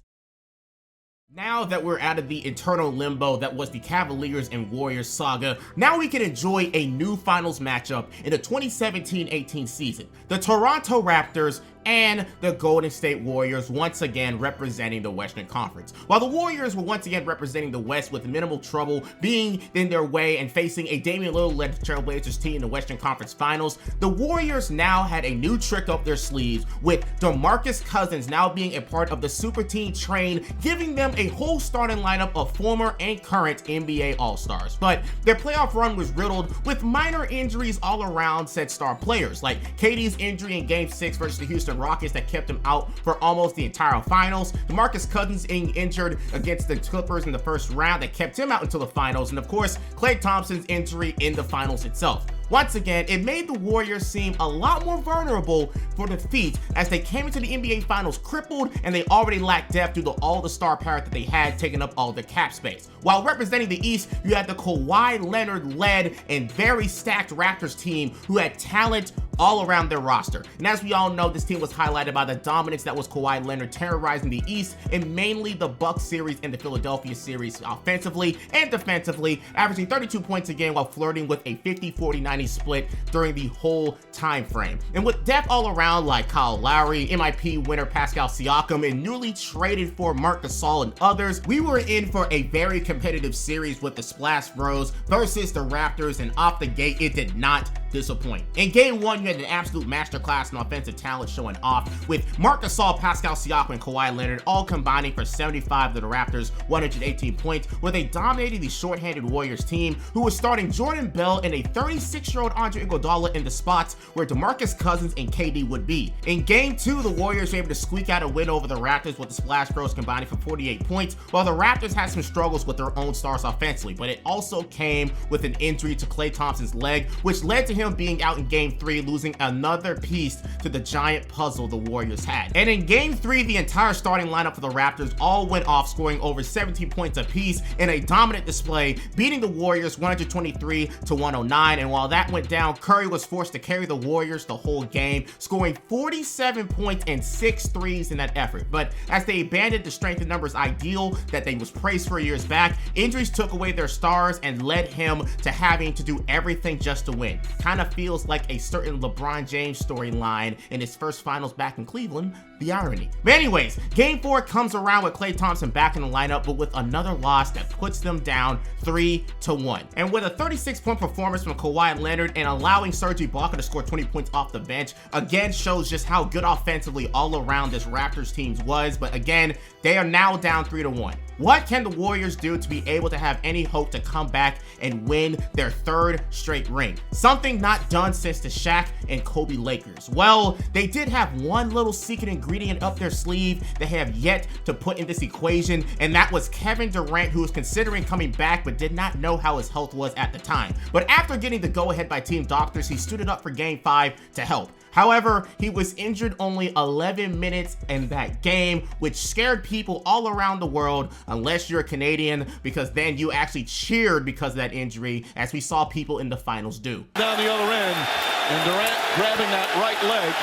Now that we're out of the internal limbo that was the Cavaliers and Warriors saga, now we can enjoy a new finals matchup in the 2017-18 season. The Toronto Raptors and the Golden State Warriors once again representing the Western Conference. While the Warriors were once again representing the West with minimal trouble being in their way and facing a Damian Lillard-led Trailblazers team in the Western Conference Finals, the Warriors now had a new trick up their sleeves, with DeMarcus Cousins now being a part of the super team train, giving them a whole starting lineup of former and current NBA All-Stars. But their playoff run was riddled with minor injuries all around said star players, like KD's injury in Game 6 versus the Houston Rockets that kept him out for almost the entire finals, DeMarcus Cousins being injured against the Clippers in the first round that kept him out until the finals, and of course, Klay Thompson's injury in the finals itself. Once again, it made the Warriors seem a lot more vulnerable for defeat as they came into the NBA Finals crippled, and they already lacked depth due to all the star power that they had taking up all the cap space. While representing the East, you had the Kawhi Leonard-led and very stacked Raptors team who had talent all around their roster. And as we all know, this team was highlighted by the dominance that was Kawhi Leonard terrorizing the East in mainly the Bucks series and the Philadelphia series offensively and defensively, averaging 32 points a game while flirting with a 50-40-90 split during the whole time frame. And with depth all around like Kyle Lowry, MIP winner Pascal Siakam, and newly traded for Marc Gasol and others, we were in for a very competitive series with the Splash Bros versus the Raptors, and off the gate, it did not disappoint. In game 1, you had an absolute masterclass in offensive talent showing off, with Marc Gasol, Pascal Siakam, and Kawhi Leonard all combining for 75 to the Raptors' 118 points, where they dominated the shorthanded Warriors team, who was starting Jordan Bell and a 36-year-old Andre Iguodala in the spots where DeMarcus Cousins and KD would be. In game 2, the Warriors were able to squeak out a win over the Raptors, with the Splash Bros combining for 48 points, while the Raptors had some struggles with their own stars offensively, but it also came with an injury to Klay Thompson's leg, which led to him being out in game 3, losing another piece to the giant puzzle the Warriors had. And in game 3, the entire starting lineup for the Raptors all went off, scoring over 17 points apiece in a dominant display, beating the Warriors 123 to 109. And while that went down, Curry was forced to carry the Warriors the whole game, scoring 47 points and 6 threes in that effort. But as they abandoned the strength in numbers ideal that they was praised for years back, injuries took away their stars and led him to having to do everything just to win. Kind of feels like a certain LeBron James storyline in his first finals back in Cleveland. The irony. But anyways, game 4 comes around with Klay Thompson back in the lineup, but with another loss that puts them down 3-1. And with a 36-point performance from Kawhi Leonard and allowing Serge Ibaka to score 20 points off the bench, again shows just how good offensively all around this Raptors team was. But again, they are now down 3-1. What can the Warriors do to be able to have any hope to come back and win their 3rd straight ring? Something thing not done since the Shaq and Kobe Lakers? Well, they did have one little secret ingredient up their sleeve they have yet to put in this equation, and that was Kevin Durant, who was considering coming back but did not know how his health was at the time. But after getting the go-ahead by team doctors, he stood up for Game 5 to help. However, he was injured only 11 minutes in that game, which scared people all around the world, unless you're a Canadian, because then you actually cheered because of that injury, as we saw people in the finals do. Down the other end, and Durant grabbing that right leg.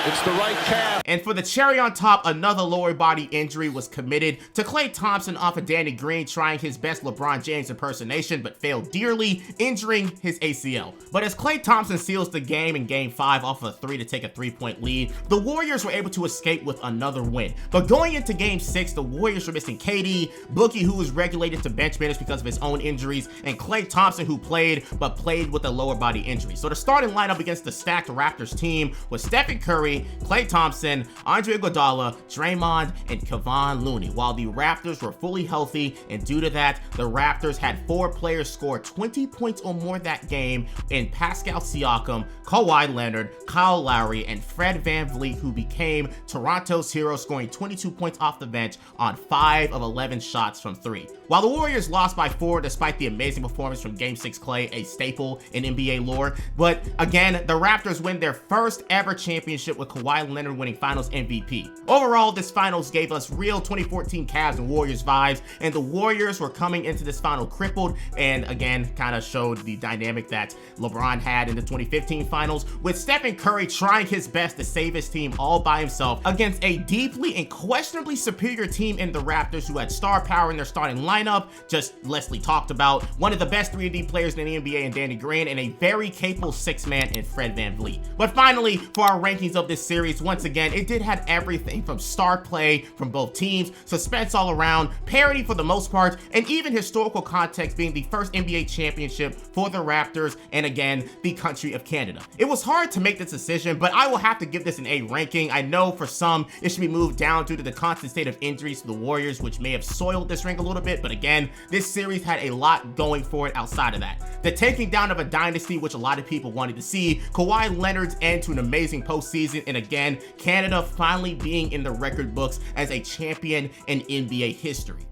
It's the right calf. And for the cherry on top, another lower body injury was committed to Klay Thompson off of Danny Green trying his best LeBron James impersonation, but failed dearly, injuring his ACL. But as Klay Thompson seals the game in Game 5 off of a 3 to take a 3-point lead, the Warriors were able to escape with another win. But going into Game 6, the Warriors were missing KD, Boogie, who was regulated to bench minutes because of his own injuries, and Klay Thompson, who played with a lower body injury. So the starting lineup against the stacked Raptors team was Stephen Curry, Klay Thompson, Andre Iguodala, Draymond, and Kevon Looney, while the Raptors were fully healthy, and due to that, the Raptors had 4 players score 20 points or more that game in Pascal Siakam, Kawhi Leonard, Kyle Lowry, and Fred VanVleet, who became Toronto's hero, scoring 22 points off the bench on 5 of 11 shots from 3. While the Warriors lost by 4 despite the amazing performance from Game 6 Klay, a staple in NBA lore, but again, the Raptors win their first ever championship with Kawhi Leonard winning Finals MVP. Overall, this Finals gave us real 2014 Cavs and Warriors vibes, and the Warriors were coming into this final crippled, and again, kind of showed the dynamic that LeBron had in the 2015 Finals, with Stephen Curry trying his best to save his team all by himself against a deeply and questionably superior team in the Raptors, who had star power in their starting lineup, just Leslie talked about, one of the best 3D players in the NBA in Danny Green, and a very capable 6-man in Fred VanVleet. But finally, for our rankings of this series, once again, it did have everything from star play from both teams, suspense all around, parity for the most part, and even historical context, being the first NBA championship for the Raptors, and again, the country of Canada. It was hard to make this decision, but I will have to give this an A ranking. I know for some, it should be moved down due to the constant state of injuries to the Warriors, which may have soiled this rank a little bit, but again, this series had a lot going for it outside of that. The taking down of a dynasty, which a lot of people wanted to see, Kawhi Leonard's end to an amazing postseason, and again, Canada finally being in the record books as a champion in NBA history.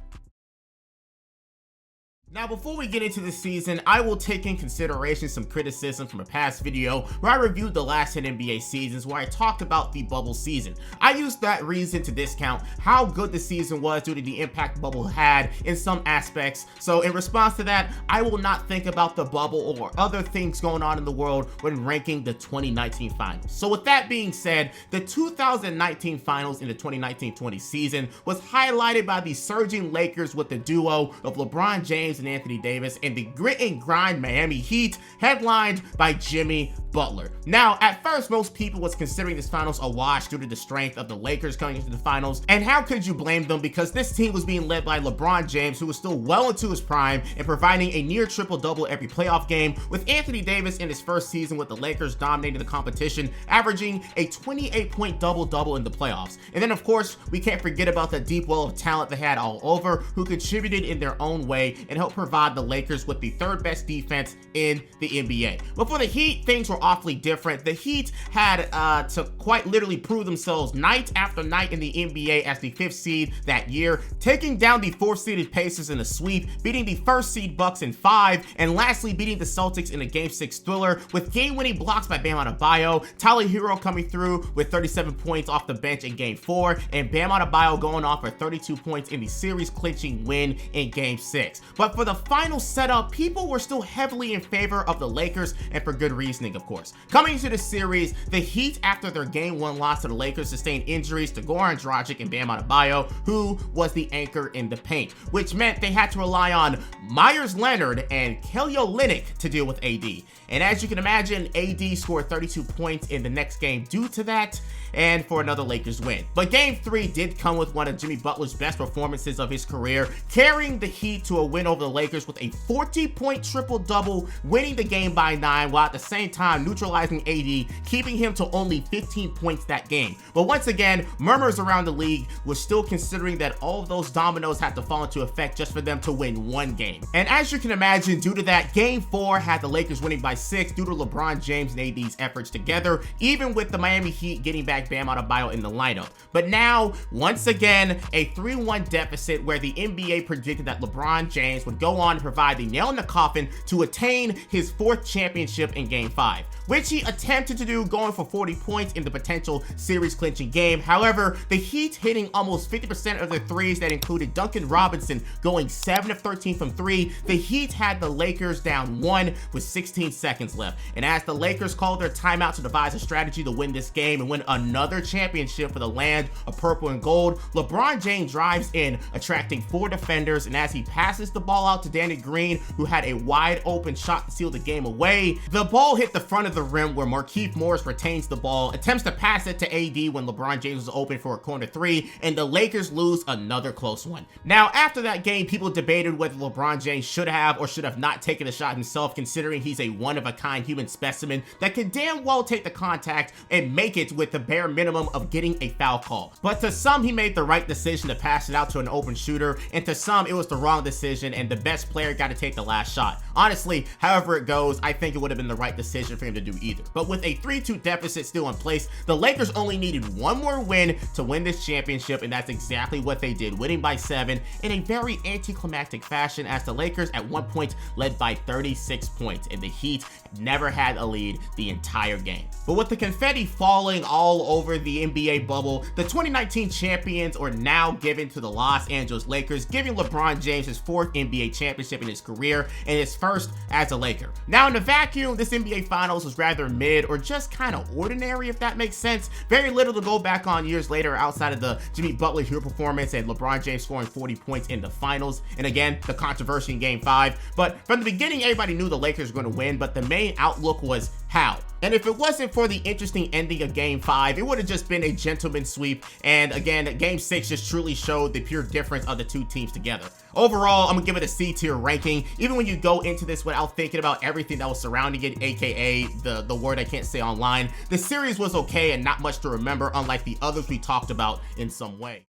Now, before we get into the season, I will take in consideration some criticism from a past video where I reviewed the last 10 NBA seasons, where I talked about the bubble season. I used that reason to discount how good the season was due to the impact the bubble had in some aspects. So in response to that, I will not think about the bubble or other things going on in the world when ranking the 2019 finals. So with that being said, the 2019 finals in the 2019-20 season was highlighted by the surging Lakers with the duo of LeBron James and Anthony Davis, and the grit and grind Miami Heat, headlined by Jimmy Butler. Now, at first, most people was considering this finals a wash due to the strength of the Lakers coming into the finals, and how could you blame them, because this team was being led by LeBron James, who was still well into his prime and providing a near triple-double every playoff game, with Anthony Davis in his first season with the Lakers dominating the competition, averaging a 28-point double-double in the playoffs. And then, of course, we can't forget about the deep well of talent they had all over, who contributed in their own way and helped provide the Lakers with the 3rd best defense in the NBA. But for the Heat, things were awfully different. The Heat had to quite literally prove themselves night after night in the NBA as the 5th seed that year, taking down the 4th seeded Pacers in a sweep, beating the 1st seed Bucks in 5, and lastly beating the Celtics in a Game 6 thriller with game-winning blocks by Bam Adebayo, Tyler Hero coming through with 37 points off the bench in Game 4, and Bam Adebayo going off for 32 points in the series-clinching win in Game 6. But for the final setup, people were still heavily in favor of the Lakers, and for good reasoning, of course. Coming into the series, the Heat, after their Game 1 loss to the Lakers, sustained injuries to Goran Dragic and Bam Adebayo, who was the anchor in the paint, which meant they had to rely on Myers Leonard and Kelly Olynyk to deal with AD. And as you can imagine, AD scored 32 points in the next game due to that, and for another Lakers win. But Game 3 did come with one of Jimmy Butler's best performances of his career, carrying the Heat to a win over the Lakers with a 40-point triple-double, winning the game by 9, while at the same time neutralizing AD, keeping him to only 15 points that game. But once again, murmurs around the league were still considering that all of those dominoes had to fall into effect just for them to win one game. And as you can imagine, due to that, Game 4 had the Lakers winning by 6 due to LeBron James and AD's efforts together, even with the Miami Heat getting back Bam Adebayo in the lineup. But now, once again, a 3-1 deficit where the NBA predicted that LeBron James would go on to provide the nail in the coffin to attain his 4th championship in Game 5, which he attempted to do, going for 40 points in the potential series-clinching game. However, the Heat hitting almost 50% of their threes that included Duncan Robinson going 7 of 13 from 3, the Heat had the Lakers down 1 with 16 seconds left. And as the Lakers called their timeout to devise a strategy to win this game and win another championship for the land of purple and gold, LeBron James drives in, attracting 4 defenders, and as he passes the ball out to Danny Green, who had a wide open shot to seal the game away, the ball hit the front of the rim where Markieff Morris retains the ball, attempts to pass it to AD when LeBron James was open for a corner 3, and the Lakers lose another close one. Now, after that game, people debated whether LeBron James should have or should have not taken the shot himself, considering he's a one-of-a-kind human specimen that could damn well take the contact and make it with the bare minimum of getting a foul call. But to some, he made the right decision to pass it out to an open shooter, and to some, it was the wrong decision, and the best player got to take the last shot. Honestly, however it goes, I think it would have been the right decision for him to do either. But with a 3-2 deficit still in place, the Lakers only needed one more win to win this championship, and that's exactly what they did, winning by 7 in a very anticlimactic fashion, as the Lakers at one point led by 36 points, and the Heat never had a lead the entire game. But with the confetti falling all over the NBA bubble, the 2019 champions are now given to the Los Angeles Lakers, giving LeBron James his 4th NBA championship in his career and his 1st as a Laker. Now, in the vacuum, this NBA Finals was rather mid or just kind of ordinary, if that makes sense. Very little to go back on years later outside of the Jimmy Butler hero performance and LeBron James scoring 40 points in the finals, and again, the controversy in Game 5. But from the beginning, everybody knew the Lakers were going to win, but the main outlook was how. And if it wasn't for the interesting ending of Game 5, it would have just been a gentleman's sweep. And again, Game 6 just truly showed the pure difference of the two teams together. Overall, I'm gonna give it a C tier ranking. Even when you go into this without thinking about everything that was surrounding it, aka the word I can't say online, the series was okay and not much to remember, unlike the others we talked about in some way.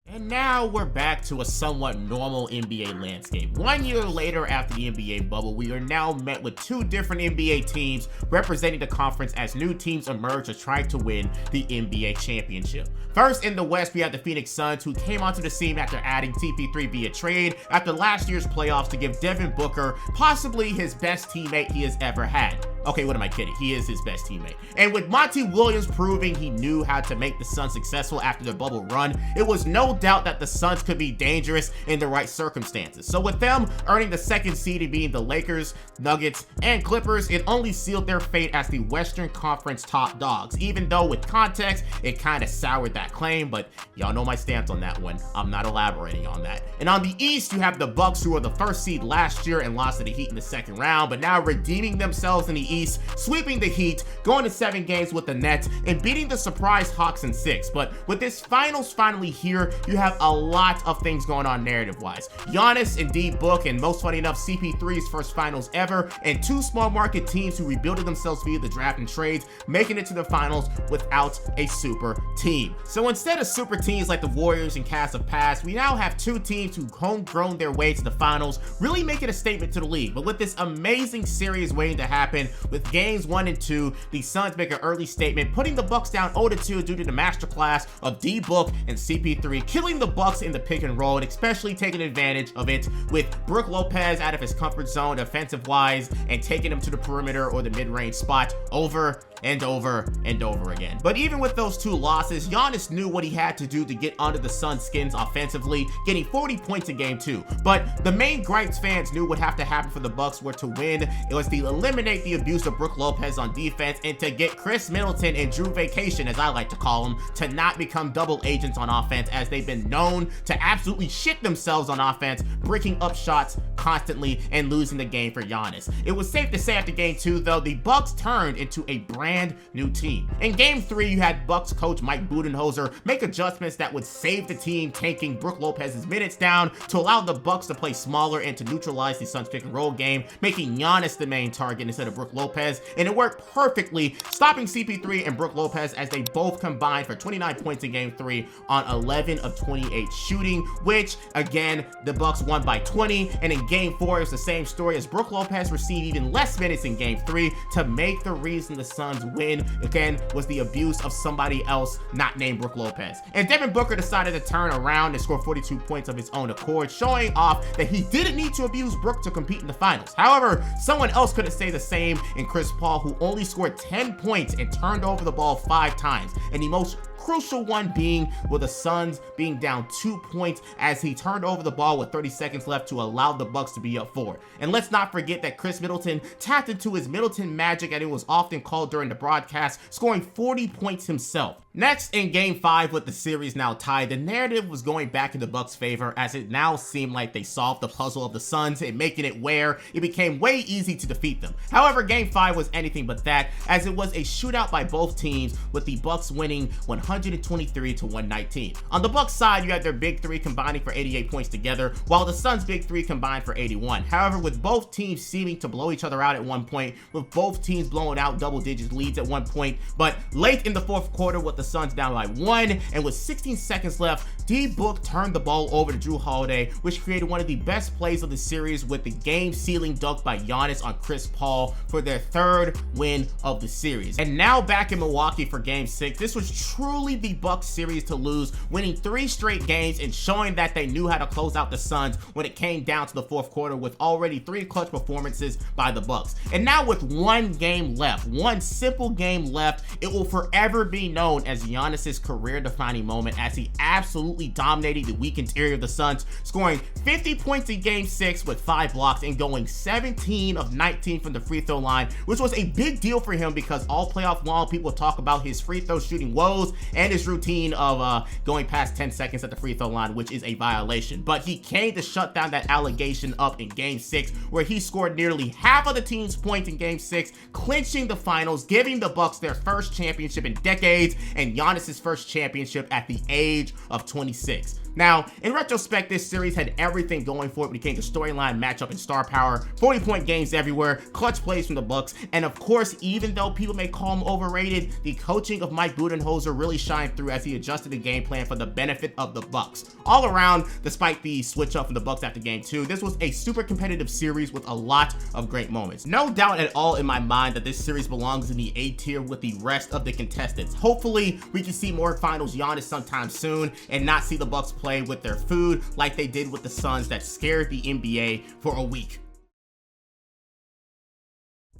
And now we're back to a somewhat normal NBA landscape. 1 year later after the NBA bubble, we are now met with 2 different NBA teams representing the conference as new teams emerge to try to win the NBA championship. First, in the West, we have the Phoenix Suns, who came onto the scene after adding CP3 via trade after last year's playoffs to give Devin Booker possibly his best teammate he has ever had. Okay, what am I kidding? He is his best teammate. And with Monty Williams proving he knew how to make the Suns successful after their bubble run, it was no doubt that the Suns could be dangerous in the right circumstances. So with them earning the 2nd seed and being the Lakers, Nuggets, and Clippers, it only sealed their fate as the Western Conference top dogs, even though with context, it kind of soured that claim, but y'all know my stance on that one. I'm not elaborating on that. And on the East, you have the Bucks, who were the 1st seed last year and lost to the Heat in the 2nd round, but now redeeming themselves in the East, sweeping the Heat, going to 7 games with the Nets, and beating the surprise Hawks in 6. But with this finals finally here, you have a lot of things going on narrative-wise. Giannis and D-Book, and most funny enough, CP3's first finals ever, and 2 small market teams who rebuilt themselves via the draft and trades, making it to the finals without a super team. So instead of super teams like the Warriors and Cavs of past, we now have 2 teams who homegrown their way to the finals, really making a statement to the league. But with this amazing series waiting to happen, with games 1 and 2, the Suns make an early statement, putting the Bucks down 0-2 due to the masterclass of D-Book and CP3, killing the Bucks in the pick and roll, and especially taking advantage of it with Brook Lopez out of his comfort zone offensive-wise and taking him to the perimeter or the mid-range spot over and over and over again. But even with those 2 losses, Giannis knew what he had to do to get under the Suns' skins offensively, getting 40 points in Game 2. But the main gripes fans knew would have to happen for the Bucks were to win. It was to eliminate the abuse of Brook Lopez on defense and to get Chris Middleton and Drew Vacation, as I like to call him, to not become double agents on offense, as they've been known to absolutely shit themselves on offense, breaking up shots constantly and losing the game for Giannis. It was safe to say after Game 2, though, the Bucks turned into a brand brand new team. In Game 3, you had Bucks coach Mike Budenholzer make adjustments that would save the team, taking Brook Lopez's minutes down to allow the Bucks to play smaller and to neutralize the Suns' pick and roll game, making Giannis the main target instead of Brook Lopez, and it worked perfectly, stopping CP3 and Brook Lopez as they both combined for 29 points in Game 3 on 11 of 28 shooting, which again the Bucks won by 20. And in Game 4, it's the same story as Brook Lopez received even less minutes in Game 3 to make the reason the Suns win again was the abuse of somebody else not named Brook Lopez. And Devin Booker decided to turn around and score 42 points of his own accord, showing off that he didn't need to abuse Brook to compete in the finals. However, someone else couldn't say the same in Chris Paul, who only scored 10 points and turned over the ball 5 times, and the most crucial one being with the Suns being down 2 points as he turned over the ball with 30 seconds left to allow the Bucks to be up 4. And let's not forget that Chris Middleton tapped into his Middleton magic, and it was often called during the broadcast, scoring 40 points himself. Next, in Game 5, with the series now tied, the narrative was going back in the Bucks' favor as it now seemed like they solved the puzzle of the Suns and making it where it became way easy to defeat them. However, Game 5 was anything but that, as it was a shootout by both teams, with the Bucks winning 123 to 119. On the Bucks side, you had their big three combining for 88 points together, while the Suns' big three combined for 81. However, with both teams seeming to blow each other out at one point, with both teams blowing out double-digit leads at one point, but late in the fourth quarter with the Suns down by 1 and with 16 seconds left, D-Book turned the ball over to Jrue Holiday, which created one of the best plays of the series with the game-sealing dunk by Giannis on Chris Paul for their 3rd win of the series. And now back in Milwaukee for Game 6, this was truly the Bucks series to lose, winning 3 straight games and showing that they knew how to close out the Suns when it came down to the fourth quarter, with already 3 clutch performances by the Bucks. And now with 1 game left, 1 simple game left, it will forever be known as Giannis's career-defining moment, as he absolutely dominated the weak interior of the Suns, scoring 50 points in Game 6 with 5 blocks and going 17 of 19 from the free throw line, which was a big deal for him because all playoff long people talk about his free throw shooting woes and his routine of going past 10 seconds at the free throw line, which is a violation. But he came to shut down that allegation up in Game 6, where he scored nearly half of the team's points in Game 6, clinching the finals, giving the Bucks their first championship in decades and Giannis's first championship at the age of 26. Now, in retrospect, this series had everything going for it when it came to storyline, matchup, and star power. 40-point games everywhere, clutch plays from the Bucks, and of course, even though people may call him overrated, the coaching of Mike Budenholzer really shined through as he adjusted the game plan for the benefit of the Bucks. All around, despite the switch up from the Bucks after Game 2, this was a super competitive series with a lot of great moments. No doubt at all in my mind that this series belongs in the A tier with the rest of the contestants. Hopefully, we can see more finals Giannis sometime soon and not see the Bucks play with their food like they did with the Suns that scared the NBA for a week.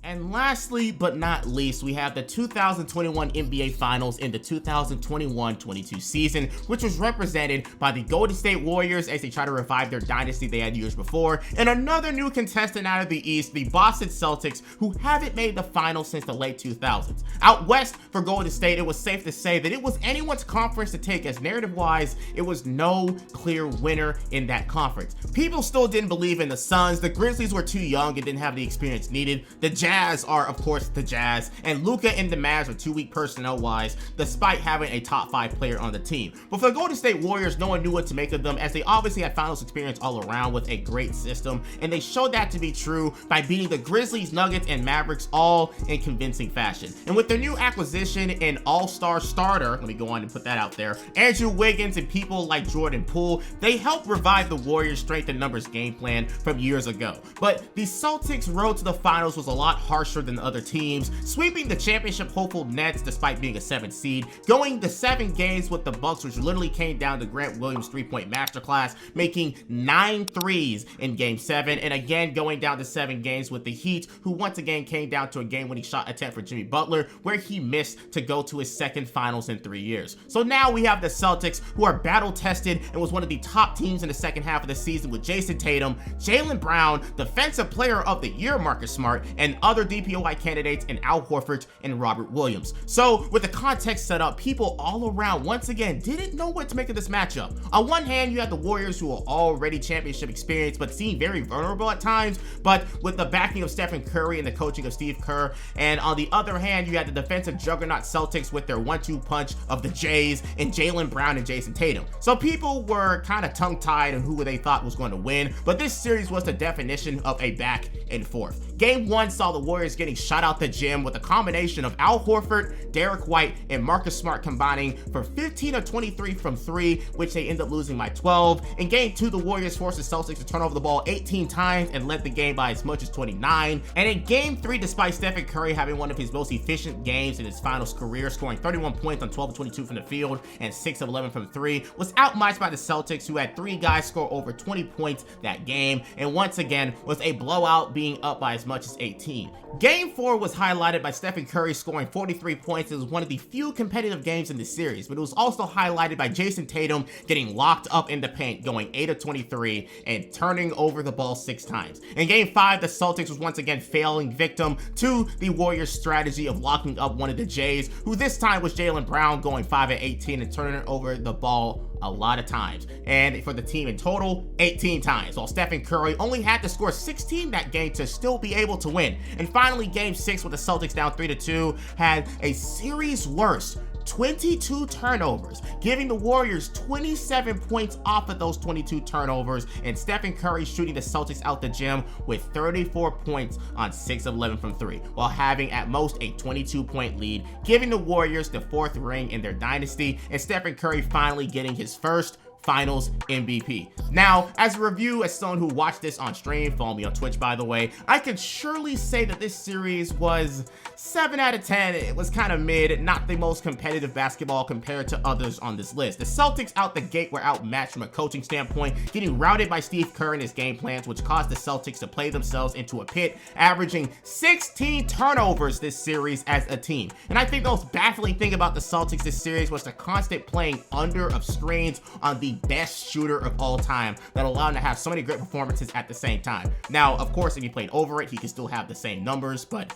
And lastly, but not least, we have the 2021 NBA Finals in the 2021-22 season, which was represented by the Golden State Warriors as they try to revive their dynasty they had years before, and another new contestant out of the East, the Boston Celtics, who haven't made the finals since the late 2000s. Out west for Golden State, it was safe to say that it was anyone's conference to take, as narrative-wise, it was no clear winner in that conference. People still didn't believe in the Suns, the Grizzlies were too young and didn't have the experience needed, the Jazz are, of course, the Jazz, and Luka and the Mavs are too weak personnel-wise, despite having a top 5 player on the team. But for the Golden State Warriors, no one knew what to make of them, as they obviously had finals experience all around with a great system, and they showed that to be true by beating the Grizzlies, Nuggets, and Mavericks all in convincing fashion. And with their new acquisition and all-star starter, let me go on and put that out there, Andrew Wiggins and people like Jordan Poole, they helped revive the Warriors' strength and numbers game plan from years ago. But the Celtics' road to the finals was a lot harsher than the other teams, sweeping the championship hopeful Nets despite being a 7th seed, going to 7 games with the Bucks, which literally came down to Grant Williams' 3-point masterclass, making 9 threes in Game 7, and again going down to 7 games with the Heat, who once again came down to a game-winning shot attempt for Jimmy Butler, where he missed to go to his 2nd finals in 3 years. So now we have the Celtics, who are battle-tested and was one of the top teams in the second half of the season with Jason Tatum, Jaylen Brown, Defensive Player of the Year Marcus Smart, and other other DPOY candidates in Al Horford and Robert Williams. So with the context set up, people all around once again didn't know what to make of this matchup. On one hand, you had the Warriors, who are already championship experienced but seem very vulnerable at times, but with the backing of Stephen Curry and the coaching of Steve Kerr. And on the other hand, you had the defensive juggernaut Celtics with their 1-2 punch of the Jays and Jaylen Brown and Jason Tatum. So people were kind of tongue-tied on who they thought was going to win, but this series was the definition of a back and forth. Game 1 saw the Warriors getting shot out the gym with a combination of Al Horford, Derek White, and Marcus Smart combining for 15 of 23 from 3, which they end up losing by 12. In Game 2, the Warriors forced the Celtics to turn over the ball 18 times and led the game by as much as 29. And in Game 3, despite Stephen Curry having one of his most efficient games in his finals career, scoring 31 points on 12 of 22 from the field and 6 of 11 from 3, was outmatched by the Celtics, who had 3 guys score over 20 points that game, and once again was a blowout, being up by as much as 18. Game 4 was highlighted by Stephen Curry scoring 43 points. It was one of the few competitive games in the series, but it was also highlighted by Jason Tatum getting locked up in the paint, going 8 of 23 and turning over the ball 6 times. In Game 5, the Celtics was once again falling victim to the Warriors' strategy of locking up one of the Jays, who this time was Jaylen Brown, going 5 of 18 and turning over the ball a lot of times. And for the team in total, 18 times, while Stephen Curry only had to score 16 that game to still be able to win. And finally, Game 6, with the Celtics down 3-2, had a series worst 22 turnovers, giving the Warriors 27 points off of those 22 turnovers, and Stephen Curry shooting the Celtics out the gym with 34 points on 6 of 11 from 3, while having at most a 22-point lead, giving the Warriors the 4th ring in their dynasty, and Stephen Curry finally getting his first Finals MVP. Now, as a review, as someone who watched this on stream, follow me on Twitch by the way, I could surely say that this series was 7 out of 10. It was kind of mid, not the most competitive basketball compared to others on this list. The Celtics out the gate were outmatched from a coaching standpoint, getting routed by Steve Kerr and his game plans, which caused the Celtics to play themselves into a pit, averaging 16 turnovers this series as a team. And I think the most baffling thing about the Celtics this series was the constant playing under of screens on the best shooter of all time that allowed him to have so many great performances at the same time. Now, of course, if he played over it, he could still have the same numbers, but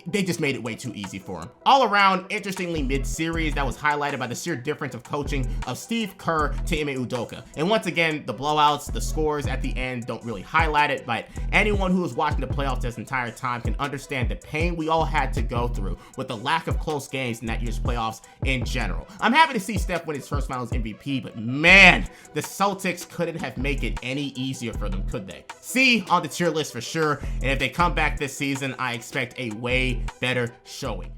they just made it way too easy for him. All around, interestingly mid-series that was highlighted by the sheer difference of coaching of Steve Kerr to Ime Udoka. And once again, the blowouts, the scores at the end don't really highlight it, but anyone who was watching the playoffs this entire time can understand the pain we all had to go through with the lack of close games in that year's playoffs in general. I'm happy to see Steph win his first Finals MVP, but man, the Celtics couldn't have made it any easier for them, could they? C on the tier list for sure, and if they come back this season, I expect a way better showing.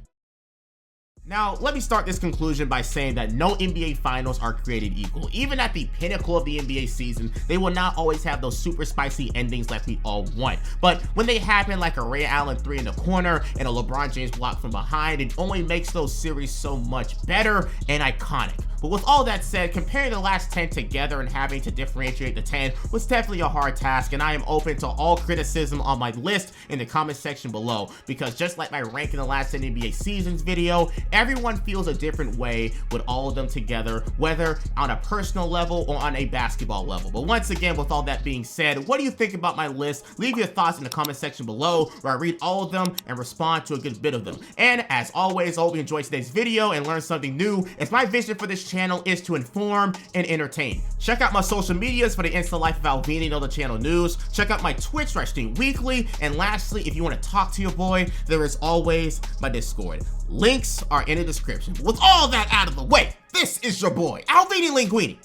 Now, let me start this conclusion by saying that no NBA finals are created equal. Even at the pinnacle of the NBA season, they will not always have those super spicy endings like we all want. But when they happen, like a Ray Allen 3 in the corner and a LeBron James block from behind, it only makes those series so much better and iconic. But with all that said, comparing the last 10 together and having to differentiate the 10 was definitely a hard task, and I am open to all criticism on my list in the comment section below, because just like my ranking the last 10 NBA seasons video, everyone feels a different way with all of them together, whether on a personal level or on a basketball level. But once again, with all that being said, what do you think about my list? Leave your thoughts in the comment section below, where I read all of them and respond to a good bit of them. And as always, I hope you enjoyed today's video and learned something new, as my vision for this channel is to inform and entertain. Check out my social medias for the Insta Life of Alvini and other channel news. Check out my Twitch, where I stream weekly. And lastly, if you want to talk to your boy, there is always my Discord. Links are in the description. With all that out of the way, this is your boy, Alvini Linguini,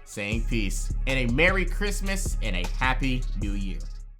saying peace and a Merry Christmas and a Happy New Year.